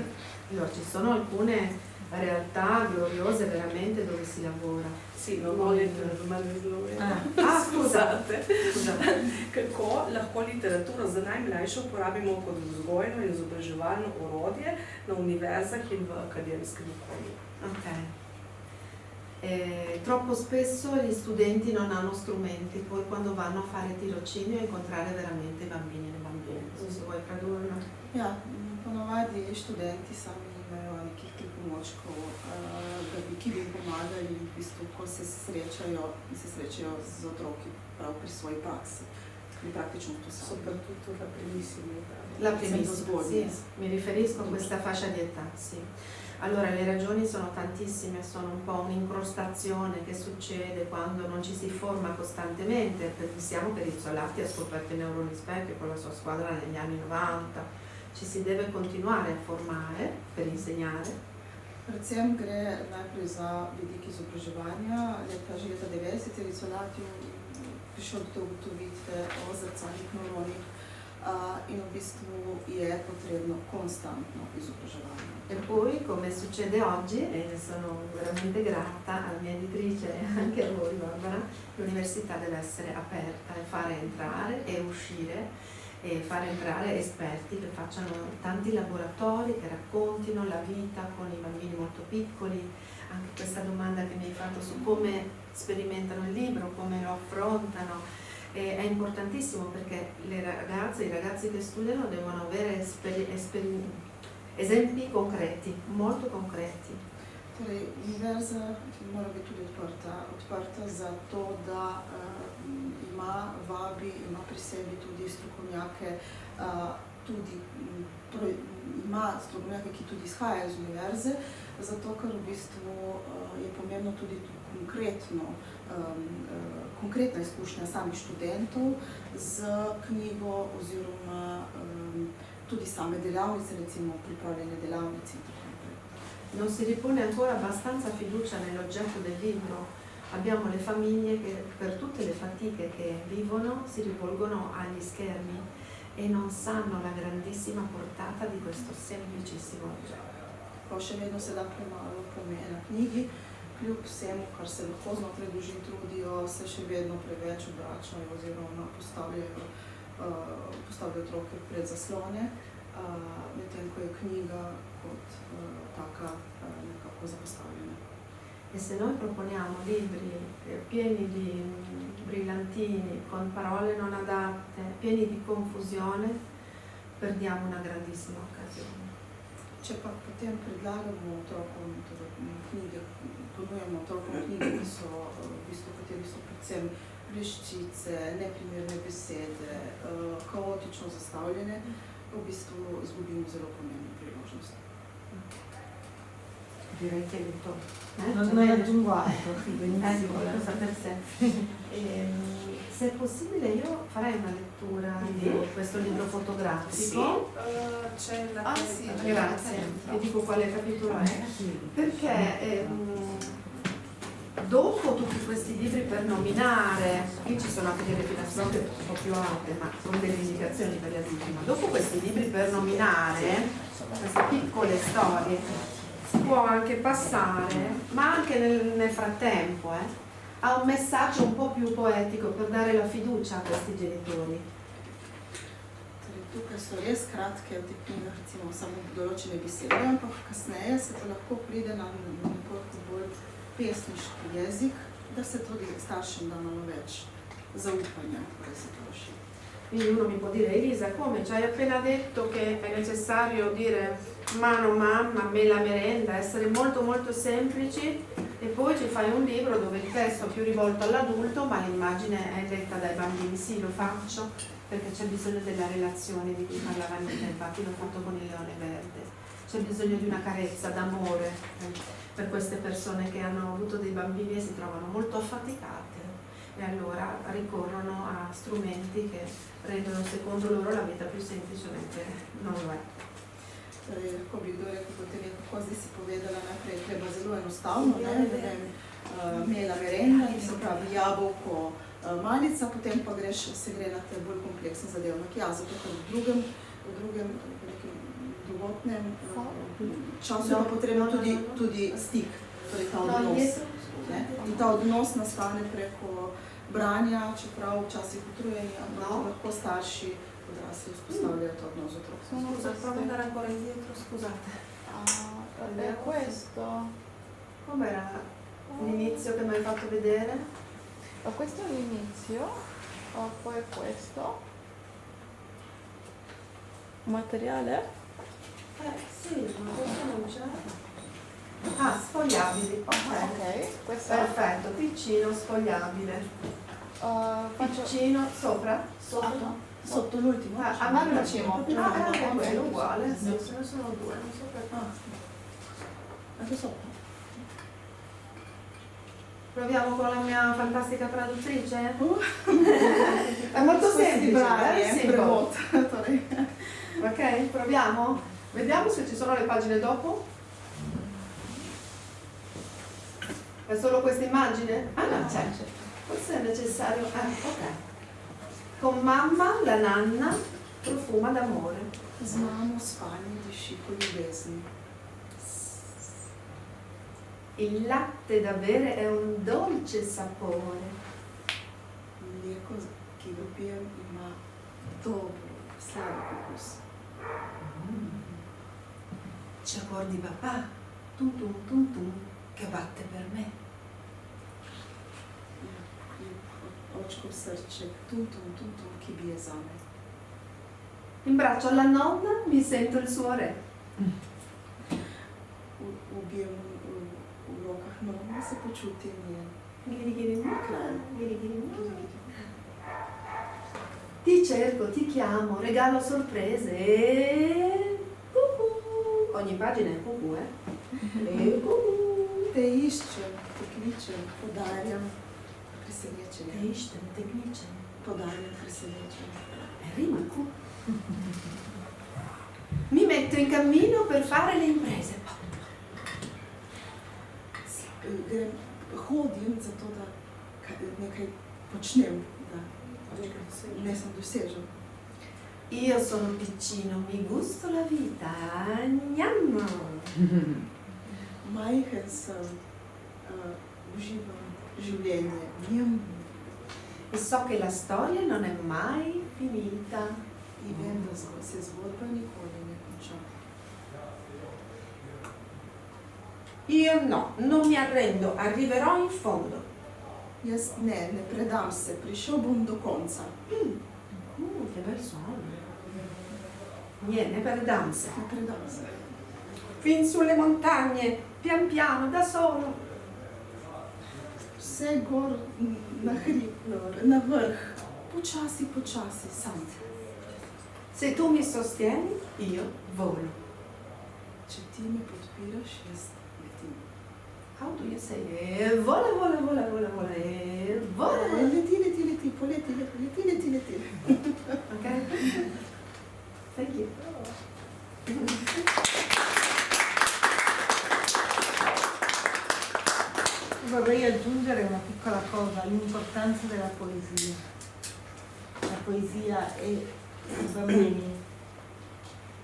Allora, ci sono alcune realtà gloriose veramente dove si lavora. Sì, non ho letto, ma Scusate. Lahko literaturo za najmlajše uporabimo kot vzgojno in izobraževalno orodje na univerzah in v akademskem okolju. Ok. Troppo spesso gli studenti non hanno strumenti, poi quando vanno a fare tirocinio a incontrare veramente i bambini e le bambine. Non so se vuoi tradurlo. Ja, ponovadi študenti sami nimajo nekih pripomočkov, ki bi jim pomagali v bistvu, ko se srečajo z otroki prav pri svoji praksi. Pri praktično to sami. Soprattutto la primissima età. La primissima, sì, mi riferisco a questa fascia di età, sì. Allora, le ragioni sono tantissime, sono un po' un'incrostazione che succede quando non ci si forma costantemente. Pensiamo che Rizzolatti ha scoperto i neuroni specchio con la sua squadra negli anni 90, ci si deve continuare a formare per insegnare. Predvsem gre najprej za vidik izobraževanja. Že leta 90 je Rizzolatti prišel do te ugotovitve o zrcalnih nevronih in v bistvu je potrebno konstantno izobraževanje. E poi, come succede oggi, e ne sono veramente grata alla mia editrice e anche a voi, Barbara, l'università deve essere aperta e fare entrare e uscire e fare entrare esperti che facciano tanti laboratori, che raccontino la vita con i bambini molto piccoli. Anche questa domanda che mi hai fatto su come sperimentano il libro, come lo affrontano, è importantissimo perché le ragazze e i ragazzi che studiano devono avere esempi concreti, molto concreti. Torej, univerza mora biti tudi odprta za to, da ima pri sebi tudi strokovnjake, ima strokovnjake, ki tudi izhajajo iz univerze, zato ker v bistvu je pomembno tudi konkretna izkušnja samih študentov z knjigo oziroma tudi same delavnice, recimo pripravljene delavnice in tako naprej. Non si ripone ancora abbastanza fiducia nell'oggetto del libro. Abbiamo le famiglie che per tutte le fatiche che vivono si rivolgono agli schermi e non sanno la grandissima portata di questo semplicissimo oggetto. Pa še vedno se da premalo pomena knjigi, kljub vsemu, kar se lahko znotraj družin trudijo, se še vedno preveč obračajo oziroma postavljajo otroke pred zaslone, medtem ko je knjiga kot taka nekako zapostavljena. E se noi proponiamo libri pieni di brillantini, con parole non adatte, pieni di confusione, perdiamo una grandissima occasione. Če pa potem predlagamo otrokom knjige, ponujamo otrokom knjige, kateri so predvsem bleščice, neprimerne besede, kaotično zastavljene, v bistvu izgubimo zelo pomembno priložnost. Direi che hai detto. Non aggiungo altro, sì, benissimo. Cosa per sé. Se è possibile io farei una lettura di questo libro fotografico. C'è la Sì, Grazie, ti dico quale capitolo è. Perché dopo tutti questi libri per nominare, qui ci sono anche delle finestre un po' più alte, ma con delle indicazioni per gli adulti, ma dopo questi libri per nominare, queste piccole storie, si può anche passare, ma anche nel frattempo, a un messaggio un po' più poetico per dare la fiducia a questi genitori. Torej, tukaj so res kratke v teh knjigah, recimo samo določene besede, ampak kasneje se pa lahko pride na nekoliko bolj pesniški jezik, da se tudi staršem da malo več zaupanja, kaj se troši. Quindi uno mi può dire: Elisa, come? Ci hai appena detto che è necessario dire mano mamma, me la merenda, essere molto molto semplici, e poi ci fai un libro dove il testo è più rivolto all'adulto ma l'immagine è letta dai bambini. Sì, lo faccio perché c'è bisogno della relazione di cui parlava Anita, infatti l'ho fatto con il leone verde. C'è bisogno di una carezza d'amore per queste persone che hanno avuto dei bambini e si trovano molto affaticate e allora ricorrono a strumenti che rendono secondo loro la vita più semplice, mentre non lo è. Torej, lahko bi kdo rekel, potem je kako zdaj si povedala, najprej treba zelo enostavno, imela merenda, in se pravi jabolko, malica, potem pa se gre na te bolj kompleksne zadevnike. Ja, zato ker v drugem drugotnem času je pa potrebno tudi stik, torej ta odnos. In ta odnos nastane preko branja, čeprav včasih utrujeni, ampak lahko starši odrasli vzpostavljajo to odnos z otrokom. Scusa, provo ad andare ancora indietro, scusate. E questo? Com'era l'inizio che mi hai fatto vedere? Questo è l'inizio, poi questo. Materiale? Sì, ma questo non c'è. Ah, sfogliabili. Ok, questo. Perfetto, piccino, sfogliabile. Piccino, sopra? Sotto l'ultimo? Al primo. Anche quello uguale, sì, ce ne sono due, non so perché. Anche so. Proviamo con la mia fantastica traduttrice? È molto semplice, simple. Ok, proviamo? Vediamo se ci sono le pagine dopo. È solo questa immagine? Ah no, c'è. Forse è necessario. Ok. Con mamma, la nanna profuma d'amore. Z mamo spanje diši po ljubezni. Il latte da bere è un dolce sapore. Mlijeko, ki ga pijem, ima dobro, sladek okus. C'è cuor di papà, tum tum tum tum, che batte per me. Očkov srček, tum tum tum tum, ki bije zame. In braccio alla nonna mi sento il suo re. Ubijem v rokah nonne, se počutim njen. Giri giri giri giri. Ti cerco, ti chiamo, regalo sorprese e... cucù. Ogni pagina è cucù, E cucù. Te iščem, te kličem, podarjam presenečenje. Te ištem, te kličem. Podarjam presenečenje. Rima cu. Mi metto in cammino per fare le imprese. Hodim zato, da nekaj počnem, da ne sem dosežem. Io sono piccino, mi gusto la vita. Gnam. Majhen sem, uživam življenje. Njem. E so che la storia non è mai finita. In vem, da se zgodba nikoli ne konča. Io no, non mi arrendo, arriverò in fondo. Jaz ne predam se, prišel bom do konca. Che bel suono. Niente, per danza. Ne predam se. Fin sulle montagne, pian piano, da solo. Vse gor na hrib, na vrh. Počasi, počasi, sam. Se tu mi sostieni, io volo. Če ti me podpiraš, jaz letim. How do you say? Vola, vola, vola, vola, vola, vola. Leti, leti, leti, poleti, leti, leti, leti. Ok? Thank you. Vorrei aggiungere una piccola cosa, l'importanza della poesia. La poesia è i bambini,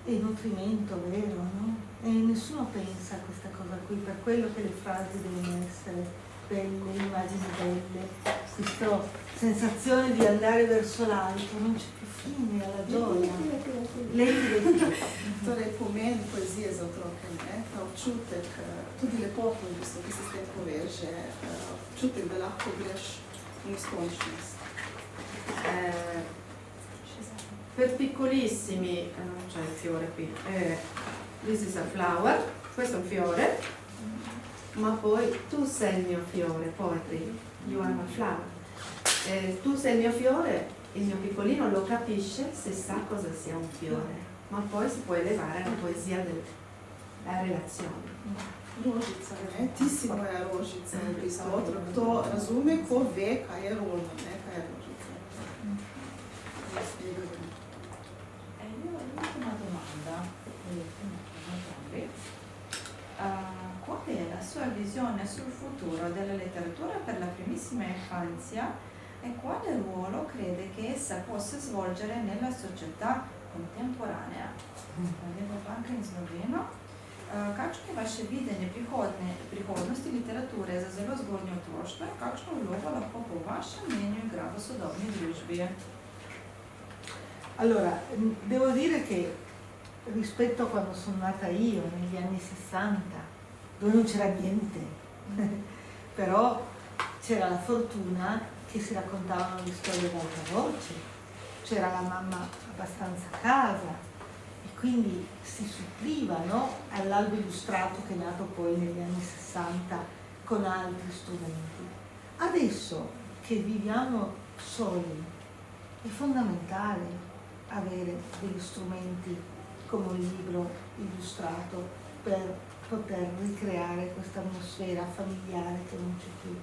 è il nutrimento vero, no? E nessuno pensa a questa cosa qui, per quello che le frasi devono essere belle, le immagini belle, questa sensazione di andare verso l'alto, non c'è più fine alla gioia. Torej, pomen poezije za otroke, ne? Ta občutek, tudi lepoto, v bistvu, ki se s tem poveže, občutek, da lahko greš v neskončnost. Per piccolissimi, non c'è il fiore qui, this is a flower, questo è un fiore, ma poi tu sei il mio fiore, poetry, you are my flower. Tu sei il mio fiore, il mio piccolino lo capisce se sa cosa sia un fiore, ma poi si può elevare alla poesia della relazione. Rožica, ne? Ti si moja rožica, v bistvu. Otrok to razume, ko ve, kaj je roža, ne? Kaj je rožica. L'ultima domanda. Qual è la sua visione sul futuro della letteratura per la primissima infanzia e quale ruolo crede che essa possa svolgere nella società contemporanea? Levo banka in Sloveno. Kakšno je vaše videnje prihodnosti literature za zelo zgodnje otroštvo in kakšno vlogo lahko po vašem mnenju igra v sodobni družbi? Allora, devo dire che rispetto a quando sono nata io, negli anni 60, dove non c'era niente, però c'era la fortuna che si raccontavano le storie ad alta voce, c'era la mamma abbastanza a casa e quindi si supplivano all'albo illustrato che è nato poi negli anni 60 con altri strumenti. Adesso che viviamo soli è fondamentale avere degli strumenti come un libro illustrato per poter ricreare questa atmosfera familiare che non c'è più.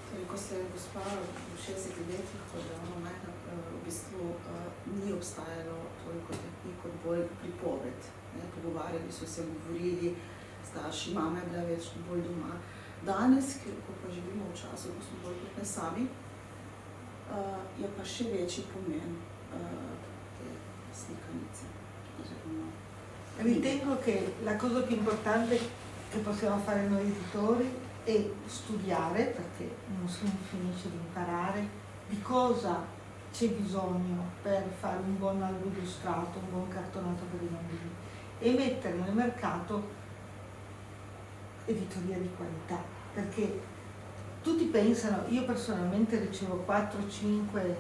Torej, ko se je gospa v 60 letih, ko je ona majhna, v bistvu ni obstajalo toliko teh knjig kot bolj pripoved. Pogovarjali so se, govorili, starši, mama je bila več bolj doma. Danes, ko pa živimo v času, ko smo bolj kot ne sami, je pa še večji pomen te slikanice. Ritengo che la cosa più importante che possiamo fare noi editori è studiare, perché non si finisce di imparare, di cosa c'è bisogno per fare un buon albo illustrato, un buon cartonato per i bambini e mettere nel mercato editoria di qualità, perché tutti pensano, io personalmente ricevo 4-5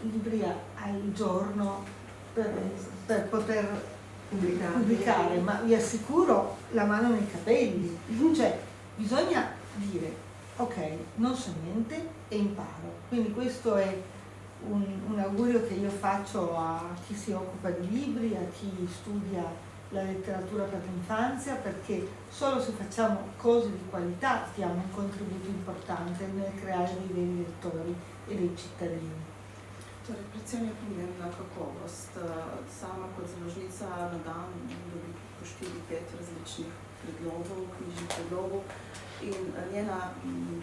libri al giorno per poter pubblicare, ma vi assicuro la mano nei capelli, cioè bisogna dire ok, non so niente e imparo, quindi questo è un augurio che io faccio a chi si occupa di libri, a chi studia la letteratura per l'infanzia, perché solo se facciamo cose di qualità diamo un contributo importante nel creare dei veri lettori e dei cittadini. Torej, predvsem je pomembna kakovost. Sama kot založnica na dan dobim po 4-5 različnih predlogov, knjižnih predlogov in njena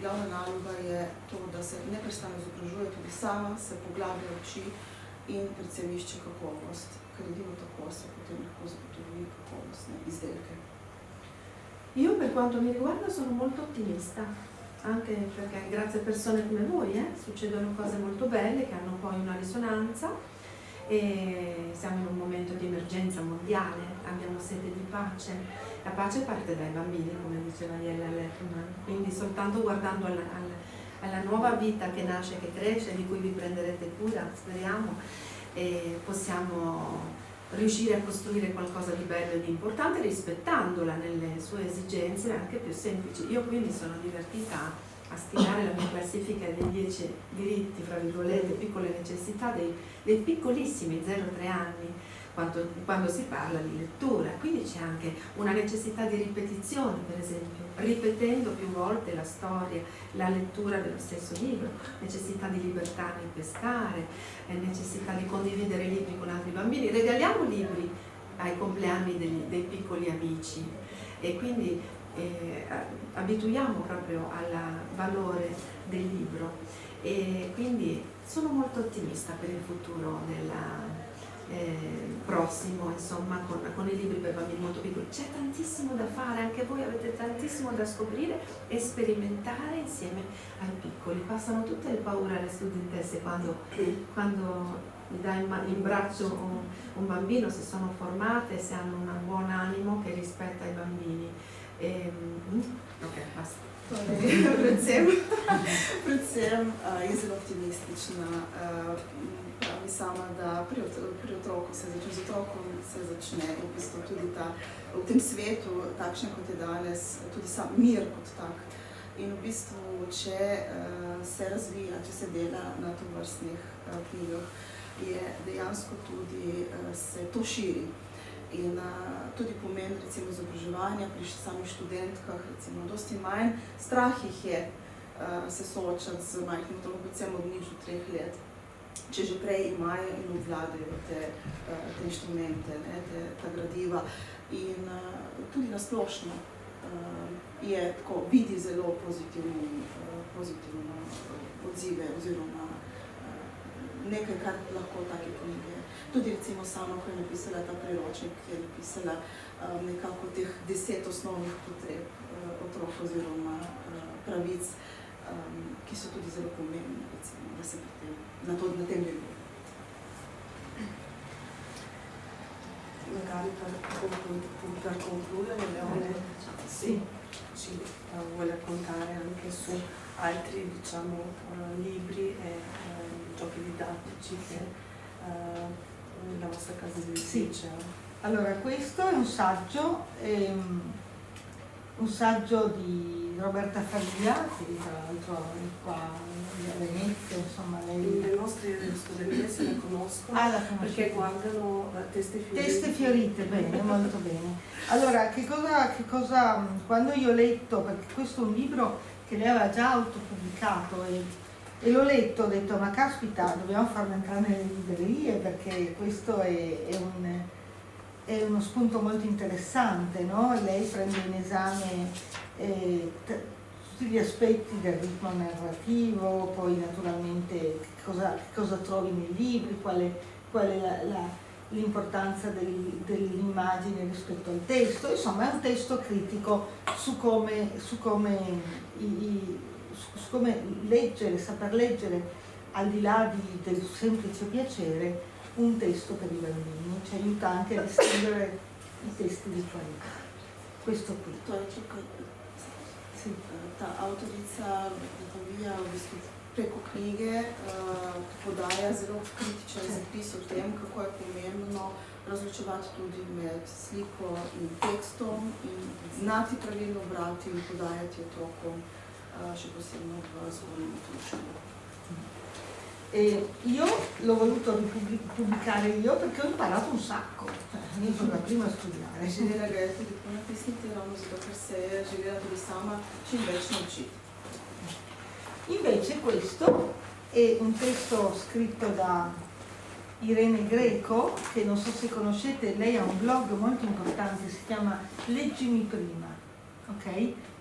glavna naloga je to, da se neprestano izobražuje, tudi sama se poglablja v oči in predvsem išče kakovost, ker edino tako se potem lahko zagotovi kakovostne izdelke. Io per quanto mi riguarda sono molto ottimista, anche perché grazie a persone come voi succedono cose molto belle che hanno poi una risonanza e siamo in un momento di emergenza mondiale, abbiamo sete di pace, la pace parte dai bambini come diceva Jella Lerman, quindi soltanto guardando alla nuova vita che nasce, che cresce, di cui vi prenderete cura, speriamo, possiamo riuscire a costruire qualcosa di bello e di importante rispettandola nelle sue esigenze anche più semplici. Io quindi sono divertita a stilare la mia classifica dei 10 diritti, fra virgolette, piccole necessità dei piccolissimi 0-3 anni quando si parla di lettura. Quindi c'è anche una necessità di ripetizione, per esempio, ripetendo più volte la storia, la lettura dello stesso libro, necessità di libertà nel pescare, necessità di condividere libri con altri bambini. Regaliamo libri ai compleanni dei piccoli amici e quindi abituiamo proprio al valore del libro e quindi sono molto ottimista per il futuro prossimo, insomma, con i libri per bambini molto piccoli. C'è tantissimo da fare, anche voi avete tantissimo da scoprire e sperimentare insieme ai piccoli. Passano tutte le paure alle studentesse quando mi dai in braccio un bambino, se sono formate, se hanno un buon animo che rispetta i bambini. Ok, basta. Predvsem je zelo optimistična. Pravi sama, da pri otroku z otrokom se začne v bistvu tudi v tem svetu, takšen kot je danes, tudi sam mir kot tak. In v bistvu, če se razvija, če se dela na tovrstnih knjigah, je dejansko tudi se to širi. In tudi pomen recimo izobraževanja pri samih študentkah, recimo dosti manj strah jih je se soočati z majhnim otrokom, predvsem od 0 do 3 let, če že prej imajo in obvladajo te inštrumente, ta gradiva. In tudi nasplošno je, ko vidi zelo pozitivno odzive oziroma nekaj, kar lahko take knjige. Tudi recimo sama, ko je napisala ta priročnik, je napisala nekako teh 10 osnovnih potreb otrok oziroma pravic, ki so tudi zelo pomembne, recimo, da se na tem nivoju. Magari per concludere, Leone, sì, ci vuole raccontare anche su altri, diciamo, libri e giochi didattici che la vostra casa editrice. Sì. Allora, questo è un saggio di Roberta Faria, che tra l'altro è qua a Venezia, insomma lei... Le nostre studentesse la conoscono Ah, la conosco. perché guardano Teste Fiorite. Teste Fiorite, bene, molto bene. Allora, che cosa, quando io ho letto, perché questo è un libro che lei aveva già autopubblicato e l'ho letto, ho detto, ma caspita, dobbiamo farlo entrare nelle librerie perché questo è uno spunto molto interessante, no? Lei prende in esame tutti gli aspetti del ritmo narrativo, poi naturalmente che cosa trovi nei libri, qual è l'importanza dell'immagine rispetto al testo. Insomma, è un testo critico su come leggere, saper leggere, al di là del semplice piacere, un testo per i bambini. Ci aiuta anche a distinguere i testi di qualità. Questo qui. Sì. Ta avtorica Vija v bistvu preko knjige podaja zelo kritičen zapis o tem, kako je pomembno razločevati tudi med sliko in tekstom in znati pravilno brati in podajati otrokom, še posebno v zgodnjem otroštvu. Io l'ho voluto pubblicare io perché ho imparato un sacco, io sono la prima a studiare. Želela ga je tudi ponatisniti, ravno zato, ker se je želela tudi sama čim več naučiti. Invece questo è un testo scritto da Irene Greco, che non so se conoscete, lei ha un blog molto importante, si chiama Leggimi Prima, ok?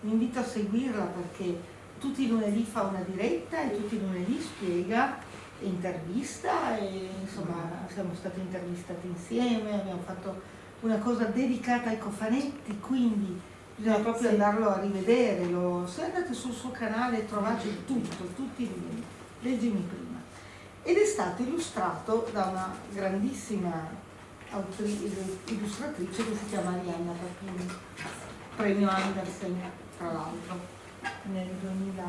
Vi invito a seguirla perché tutti i lunedì fa una diretta e tutti i lunedì spiega, intervista e insomma siamo stati intervistati insieme, abbiamo fatto una cosa dedicata ai cofanetti, quindi bisogna proprio andarlo a rivedere, se andate sul suo canale trovate tutto, tutti i lunedì, Leggimi Prima. Ed è stato illustrato da una grandissima illustratrice che si chiama Arianna Papini, premio Andersen tra l'altro nel 2000,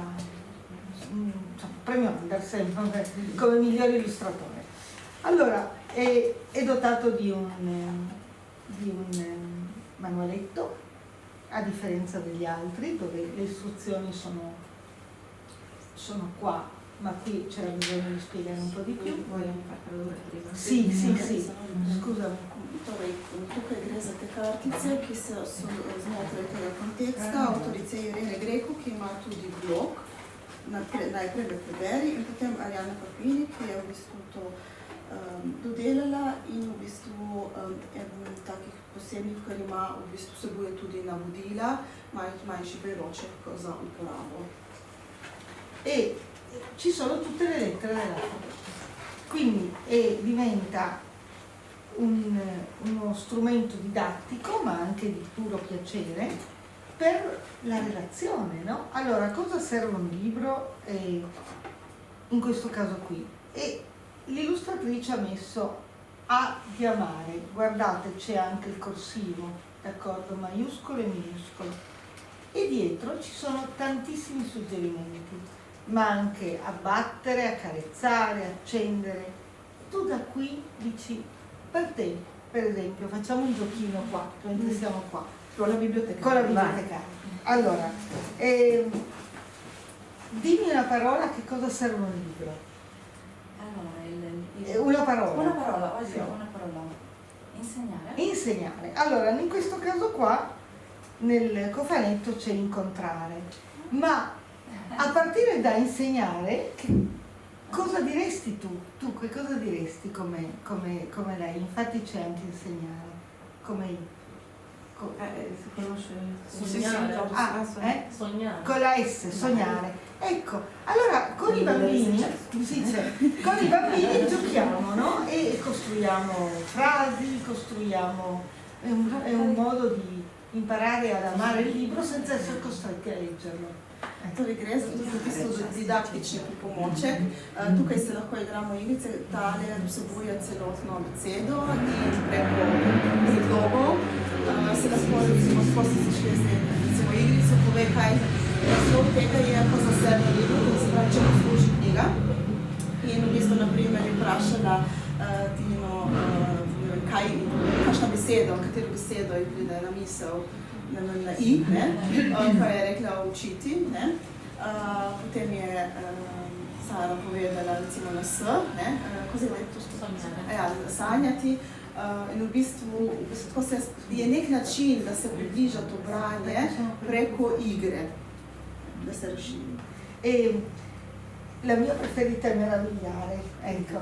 premio Andersen come miglior illustratore. Allora è dotato di un manualetto, a differenza degli altri dove le istruzioni sono qua, ma qui c'era bisogno di spiegare un po' di più. Vogliamo far tradurre prima? Sì, scusami. Torej, tukaj gre za te kartice, ki so znotraj tega konteksta avtorice Irene Greco, ki ima tudi blog, najprej ga preberi in potem Arianna Papini, ki je v bistvu to dodelala in v bistvu eden takih posebnih, kar ima, v bistvu vsebuje tudi navodila, manjši priroček za uporabo. E ci sono tutte le lettere dell'alfabeto, quindi diventa uno strumento didattico ma anche di puro piacere per la relazione, no? Allora, cosa serve un libro in questo caso qui? E l'illustratrice ha messo A di amare, guardate c'è anche il corsivo, d'accordo, maiuscolo e minuscolo, e dietro ci sono tantissimi suggerimenti, ma anche abbattere, accarezzare, accendere. Tu da qui dici, per te, per esempio, facciamo un giochino qua, mentre siamo qua. Con la biblioteca. Con la biblioteca. Allora, dimmi una parola, che cosa serve un libro? Allora, Una parola. Una parola, oggi Sì. una parola. Insegnare. Insegnare. Allora, in questo caso qua, nel cofanetto c'è incontrare, ma a partire da insegnare, cosa diresti tu? Tu che cosa diresti come lei? Infatti c'è anche insegnare, come Si conosce Sognare. sognare. con la S, sognare. Ecco, allora con i bambini, con i bambini giochiamo, no? E costruiamo frasi, è un modo di imparare ad amare il libro senza essere costretti a leggerlo. Torej, gre za tudi v bistvu didaktični pripomoček. Tukaj se lahko igramo igrice, tale vsebuje celotno besedo in preko predlogov se lahko recimo skozi recimo igrico pove, kaj naslov tega je pa za sebe libro, to se pravi, čemu služi knjiga. In v bistvu, na primer, je vprašala Tino, kakšna beseda, katero besedo ji pride na misel, na I, ne, pa je rekla učiti, ne. Potem je Sara povedala, recimo na S, ne, kako je to skupaj? Ja, sanjati. In v bistvu tako je nek način, da se približa to branje preko igre, da se razširi. E la mia preferita è meravigliare, ecco.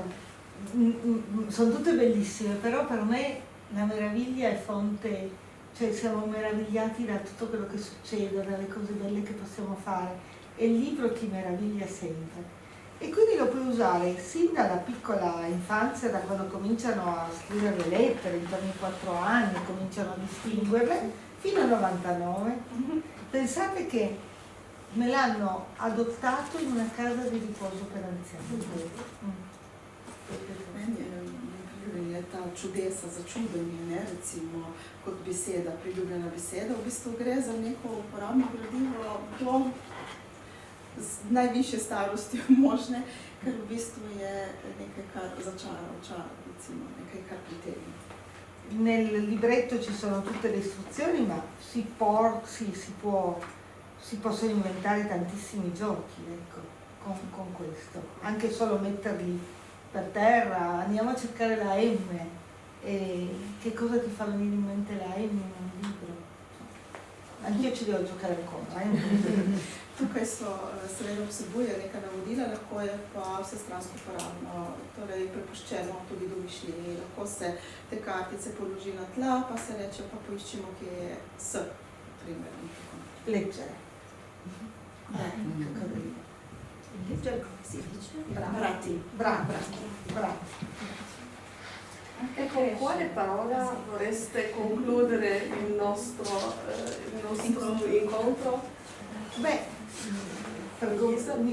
Sono tutte bellissime, però per me la meraviglia è fonte, cioè siamo meravigliati da tutto quello che succede, dalle cose belle che possiamo fare, e il libro ti meraviglia sempre. E quindi lo puoi usare sin dalla piccola infanzia, da quando cominciano a scrivere le lettere, intorno ai 4 anni, cominciano a distinguerle, fino a 99. Pensate che me l'hanno adottato in una casa di riposo per anziani. Meni je ta čudesa, začudenje, ne, recimo kot beseda, priljubljena beseda, v bistvu gre za neko uporabno gradivo do najvišje starosti možne, ker v bistvu je nekaj, kar začara očara, recimo, nekaj, kar pritegne. Nel libretto ci sono tutte le istruzioni, ma si possono inventare tantissimi giochi, ecco, con questo. Anche solo metterli per terra, andiamo a cercare la M, e che cosa ti fa venire in mente la M in un libro? Anch'io ci devo giocare ancora. Tukaj seveda vsebuje neka navodila, lahko je pa vsestransko uporabno, torej prepuščeno tudi domišljiji. Lahko se te kartice položi na tla, pa se reče, pa poiščimo, kje je S, primer. Leggere. Leggere come si dice? Brati. Bravo. E con quale parola vorreste concludere il nostro incontro? Beh,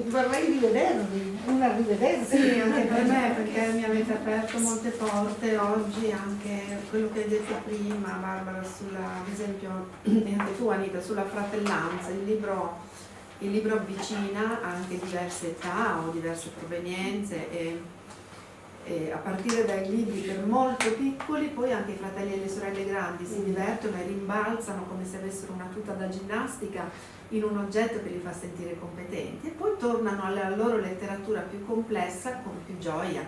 vorrei rivedervi, un arrivederci. Sì, anche per me, perché mi avete aperto molte porte oggi, anche quello che hai detto prima, Barbara, ad esempio, e anche tu Anita, sulla fratellanza. Il libro avvicina anche diverse età o diverse provenienze e a partire dai libri per molto piccoli, poi anche i fratelli e le sorelle grandi si divertono e rimbalzano come se avessero una tuta da ginnastica in un oggetto che li fa sentire competenti, e poi tornano alla loro letteratura più complessa con più gioia.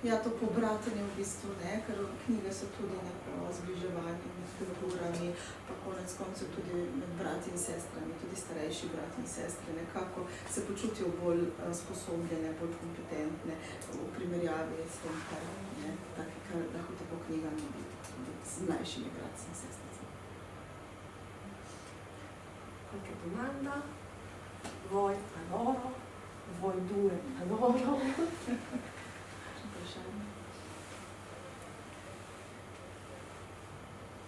Ja, to pobratanje v bistvu ne, ker knjige so tudi neko zbliževanje med kulturami, pa konec koncev tudi med brati in sestrami, tudi starejši brati in sestre nekako se počutijo bolj sposobljene, bolj kompetentne v primerjavi s tem, kar ne, taki, kar lahko tako knjigami z mlajšimi brati in sestrami. Qualche domanda? Voi a loro? Voi due a loro?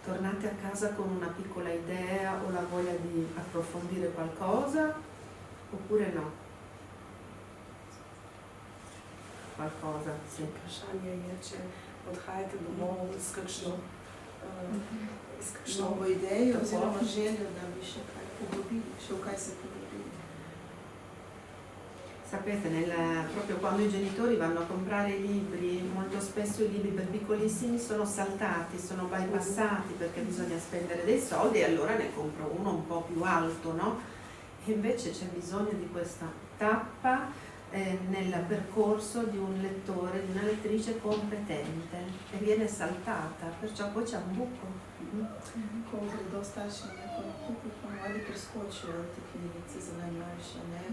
Tornate a casa con una piccola idea o la voglia di approfondire qualcosa oppure no? Qualcosa, sì. Vprašanje je, če odhajate domov s kakšno novo idejo oziroma željo, da bi še kaj poglobili, še v kaj se poglobili. Sapete, proprio quando i genitori vanno a comprare i libri, molto spesso i libri per piccolissimi sono saltati, sono bypassati perché bisogna spendere dei soldi e allora ne compro uno un po' più alto, no? E invece c'è bisogno di questa tappa nel percorso di un lettore, di una lettrice competente e viene saltata, perciò poi c'è un buco. Ko gredo starši neko nakup, ponavadi preskočijo te knjigice za najmlajše, ne?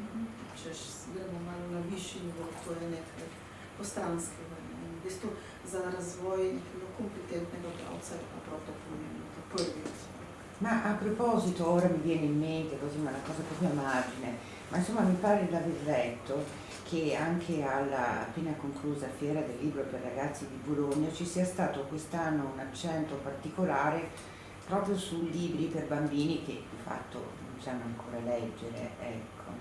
Češ gremo malo na višji nivo, to je nekaj postranskega. V bistvu za razvoj nekega kompetentnega bralca je pa prav to pomembno, to prvi razvoj. Ma a proposito, ora mi viene in mente così una cosa proprio a margine, ma insomma mi pare di aver letto che anche alla appena conclusa Fiera del Libro per Ragazzi di Bologna ci sia stato quest'anno un accento particolare proprio su libri per bambini che di fatto non sanno ancora leggere, ecco,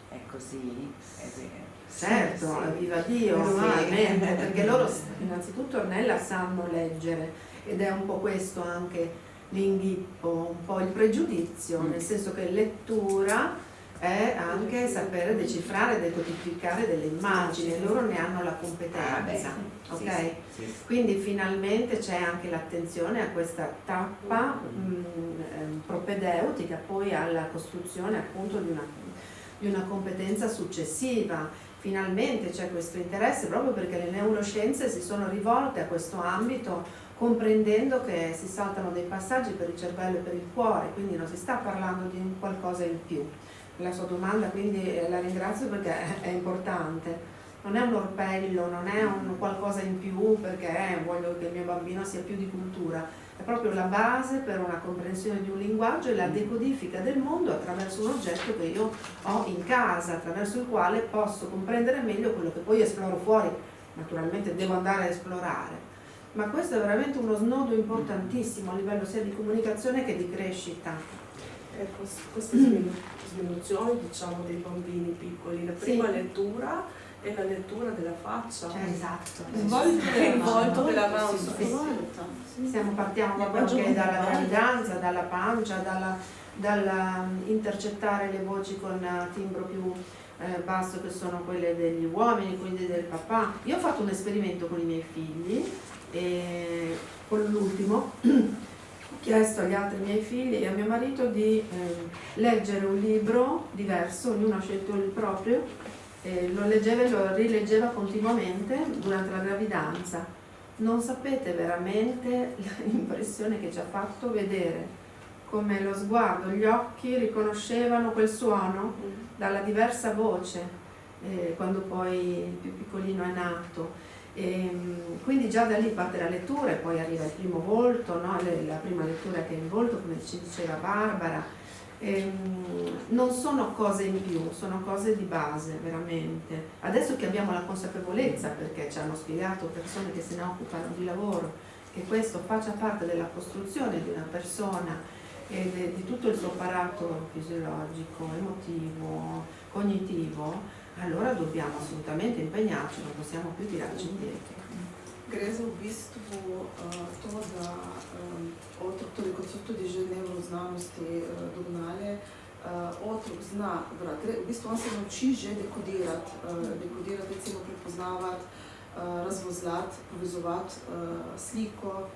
è così? È vero. Certo, Sì. viva Dio, Sì. veramente, perché loro innanzitutto Ornella sanno leggere ed è un po' questo anche l'inghippo, un po' il pregiudizio, nel senso che lettura è anche sapere decifrare, decodificare delle immagini e loro ne hanno la competenza, ok? Sì. Quindi finalmente c'è anche l'attenzione a questa tappa propedeutica, poi alla costruzione appunto di una competenza successiva. Finalmente c'è questo interesse proprio perché le neuroscienze si sono rivolte a questo ambito, comprendendo che si saltano dei passaggi per il cervello e per il cuore, quindi non si sta parlando di un qualcosa in più. La sua domanda quindi la ringrazio perché è importante. Non è un orpello, non è un qualcosa in più perché voglio che il mio bambino sia più di cultura, è proprio la base per una comprensione di un linguaggio e la decodifica del mondo attraverso un oggetto che io ho in casa, attraverso il quale posso comprendere meglio quello che poi esploro fuori. Naturalmente devo andare a esplorare, ma questo è veramente uno snodo importantissimo a livello sia di comunicazione che di crescita. Queste sminuzioni, diciamo, dei bambini piccoli, la prima lettura è la lettura della faccia, Esatto. il volto della mano. Partiamo proprio anche dalla gravidanza, dalla pancia, dalla intercettare le voci con timbro più basso che sono quelle degli uomini, quindi del papà. Io ho fatto un esperimento con i miei figli e con l'ultimo ho chiesto agli altri miei figli e a mio marito di leggere un libro diverso, ognuno ha scelto il proprio. Lo leggeva e lo rileggeva continuamente durante la gravidanza. Non sapete veramente l'impressione che ci ha fatto vedere come lo sguardo, gli occhi riconoscevano quel suono dalla diversa voce quando poi il più piccolino è nato. Quindi già da lì parte la lettura e poi arriva il primo volto, no? La prima lettura che è il volto, come ci diceva Barbara. Non sono cose in più, sono cose di base veramente. Adesso che abbiamo la consapevolezza, perché ci hanno spiegato persone che se ne occupano di lavoro, che questo faccia parte della costruzione di una persona e di tutto il suo apparato fisiologico, emotivo, cognitivo, allora dobbiamo assolutamente impegnarci, non possiamo più tirarci indietro. Gre za v bistvu to, da otrok, torej kot so tudi že nevroznanosti dognale, otrok zna brati, v bistvu on se nauči že dekodirati, recimo prepoznavati, razvozlati, povezovati sliko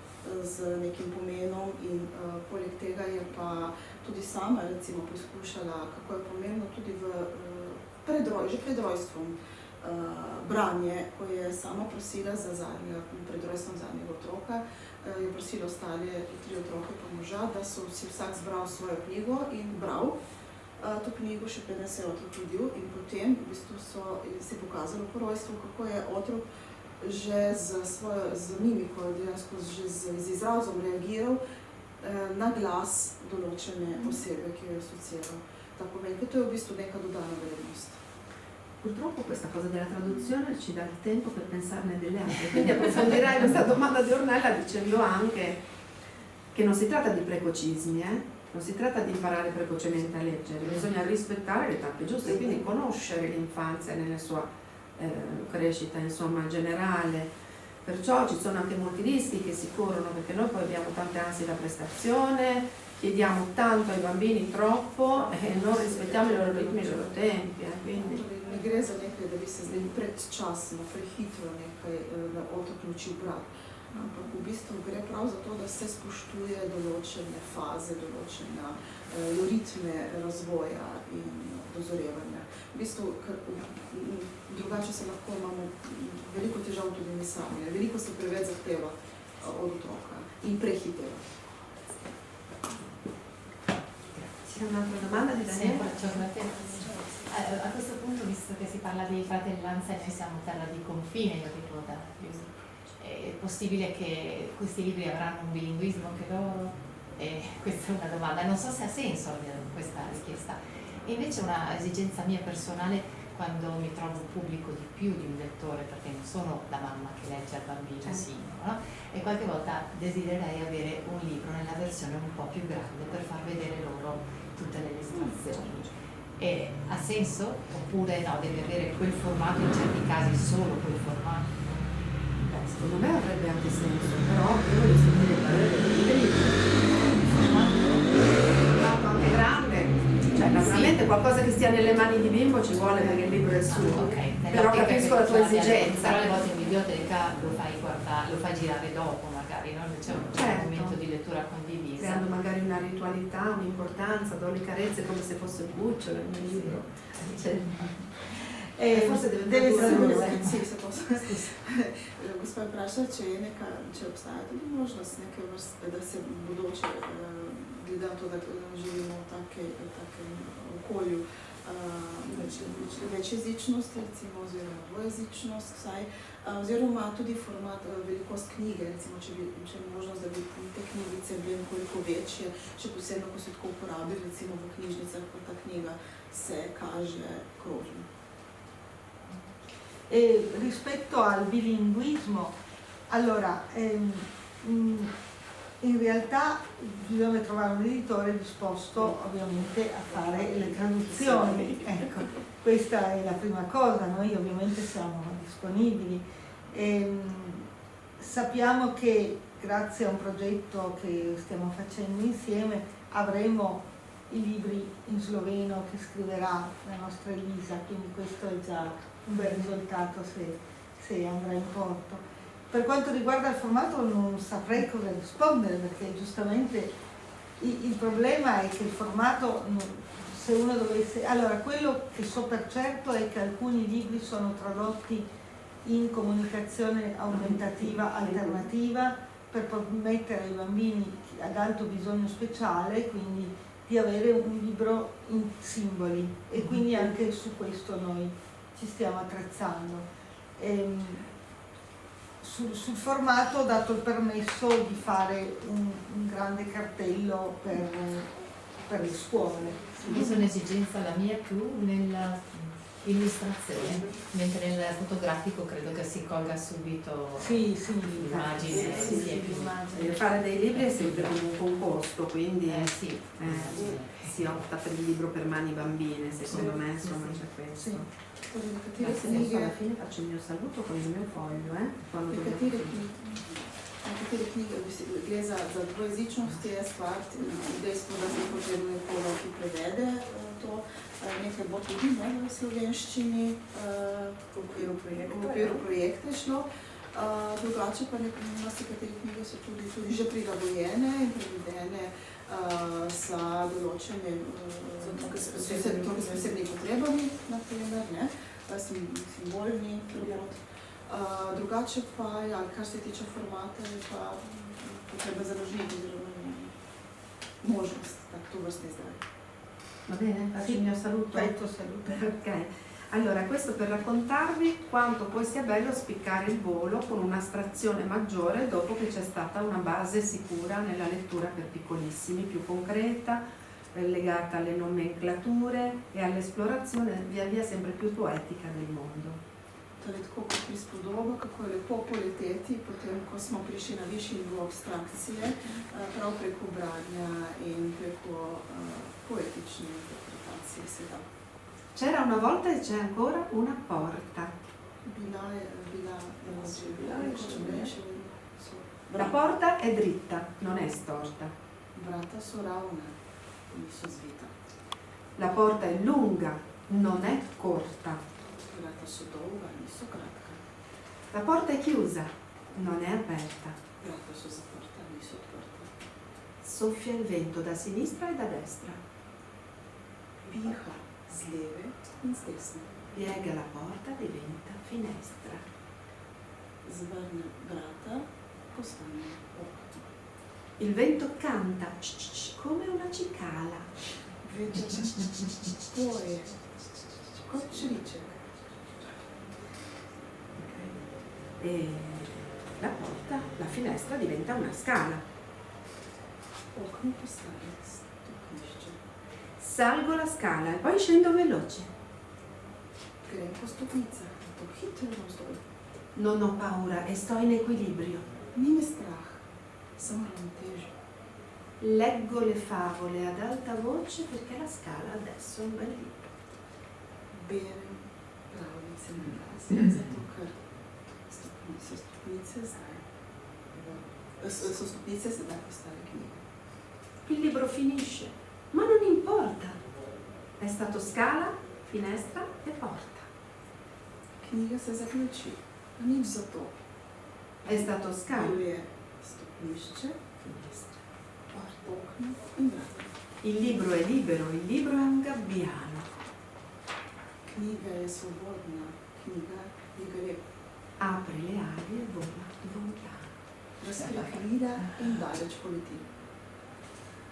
z nekim pomenom in poleg tega je pa tudi sama recimo poskušala, kako je pomembno tudi že pred rojstvom branje, ko je sama prosila pred rojstvom zadnjega otroka, je prosila ostale 3 otroke pa moža, da so si vsak zbral svojo knjigo in bral to knjigo, še preden se je otrok rodil, in potem v bistvu se je pokazalo po rojstvu, kako je otrok že z mimiko, dejansko že z izrazom reagiral na glas določene osebe, ki jo je asociiral. Ta pomen, to je v bistvu neka dodana vrednost. Purtroppo questa cosa della traduzione ci dà il tempo per pensarne delle altre, quindi approfondirai questa domanda di Ornella dicendo anche che non si tratta di precocismi, non si tratta di imparare precocemente a leggere, bisogna rispettare le tappe giuste, quindi conoscere l'infanzia nella sua crescita, insomma, generale. Perciò ci sono anche molti rischi che si corrono, perché noi poi abbiamo tante ansie da prestazione, chiediamo tanto ai bambini troppo e non rispettiamo i loro ritmi e i loro tempi. Quindi. Ne gre za nekaj, da bi se zdaj predčasno, prehitro nekaj na otrok naučil brati, ampak v bistvu gre prav za to, da se spoštuje določene faze, določene ritme razvoja in dozorevanja. V bistvu, drugače se lahko imamo veliko težav tudi mi sami, veliko se preveč zahteva od otroka in prehiteva. C'è un'altra domanda di Daniele? A questo punto, visto che si parla di fratellanza e noi siamo terra di confine, io dico è possibile che questi libri avranno un bilinguismo anche loro? Questa è una domanda, non so se ha senso questa richiesta. Invece una esigenza mia personale, quando mi trovo pubblico di più di un lettore, perché non sono la mamma che legge al bambino singolo, no? E qualche volta desidererei avere un libro nella versione un po' più grande per far vedere loro tutte le illustrazioni. Ha senso? Oppure no, deve avere quel formato, in certi casi solo quel formato? Secondo me avrebbe anche senso, però io voglio sentire il parere del formato anche grande, cioè naturalmente qualcosa che stia nelle mani di Bimbo ci vuole perché il libro è suo. Ok, Però capisco la tua esigenza. Però le volte in biblioteca lo fai guardare, lo fai girare dopo magari, no? C'è un Certo. momento di lettura condivisa. Creando magari una ritualità, un'importanza, do le carezze come se fosse un cucciolo nel mio libro. Cioè, forse deve essere tradurre. Si se posso. Gospa vpraša, če obstaja tudi možnost neke vrste, da se bodoče, glede na to, da živimo v takem okolju, večjezičnost, recimo, oziroma dvojezičnost vsaj, oziroma tudi format, velikost knjige, recimo, če je možnost, da bi te knjigice bile nekoliko večje, še posebno, ko se tako uporabi, recimo v knjižnicah, ko ta knjiga se kaže krožno. Rispetto al bilinguismo, allora in realtà bisogna trovare un editore disposto ovviamente a fare le traduzioni, ecco, questa è la prima cosa, noi ovviamente siamo disponibili. Sappiamo che grazie a un progetto che stiamo facendo insieme avremo i libri in sloveno che scriverà la nostra Elisa, quindi questo è già un bel risultato se andrà in porto. Per quanto riguarda il formato non saprei cosa rispondere, perché giustamente il problema è che il formato, se uno dovesse... Allora, quello che so per certo è che alcuni libri sono tradotti in comunicazione aumentativa alternativa per permettere ai bambini ad alto bisogno speciale, quindi di avere un libro in simboli, e quindi anche su questo noi ci stiamo attrezzando. Sul formato ho dato il permesso di fare un grande cartello per le scuole. Questa è un'esigenza la mia più nella illustrazione, mentre nel fotografico credo che si colga subito l'immagine. Fare dei libri è sempre un composto, quindi sì. Si opta per il libro per mani bambine, secondo me, insomma, c'è questo. Nekatere Adesso alla knjige, fine faccio il mio saluto con il mio foglio, quando nekatere knjige, gre za dvojezičnost, je stvar, dejstvo, da se potrebuje nekoga, ki prevede to, nekaj bo tudi v slovenščini, v okviru projekta je šlo. Drugače pa nekatere knjige so tudi že prilagojene in prevedene za določene s posebnimi potrebami, na primer, simbolni prevod. Drugače pa, kar se tiče formata, je pa potreba založnika oziroma možnost, to vrstne izdanje. Va bene, faccio il mio saluto. Ok. Allora, questo per raccontarvi quanto poi sia bello spiccare il volo con un'astrazione maggiore dopo che c'è stata una base sicura nella lettura per piccolissimi, più concreta, legata alle nomenclature e all'esplorazione via via sempre più poetica del mondo. Torej, tako kot prispodoba, kako je lepo poleteti, potem, ko smo prišli na višji nivo abstrakcije, prav preko branja in preko poetične interpretacije sveta. C'era una volta e c'è ancora una porta. La porta è dritta, non è storta. Vrata so ravna, niso zvita. La porta è lunga, non è corta. Vrata so dolga, niso kratka. La porta è chiusa, non è aperta. Vrata so zaprta, niso odprta. Soffia il vento da sinistra e da destra. Piha z leve in z desne. Piega la porta, diventa finestra. Zvrne vrata, postane okno. Il vento canta come una cicala. Veter poje kot čriček. E la porta, la finestra diventa una scala. Okno postane stopnišče. Salgo la scala e poi scendo veloce. Grem po stopnicah, to hitro navzdol. Non ho paura e sto in equilibrio. Ni me strah, sem ravnotežen. Leggo le favole ad alta voce perché la scala adesso è un bel libro. Berem pravljice na glas, zato ker so stopnice zdaj postale knjige. Il libro finisce, ma non importa. È stato scala, finestra e porta. Knjiga se zaključi, a nič zato. È stato scala, Bil je stopnišče, finestra, porta. okno in vrata. Il libro è libero, il libro è un gabbiano. Knjiga je svobodna, knjiga je greb. Apre le ali e vola lontano. Razkrije krila in daleč poleti.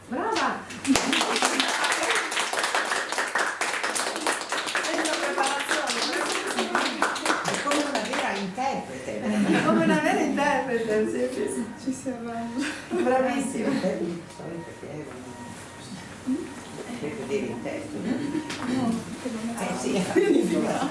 Brava! Senza preparazione. È come una vera interprete. È come una vera interprete, sì, sì, sì. Ci si arrangia. Bravissima. Per vedere il testo. Sì, è la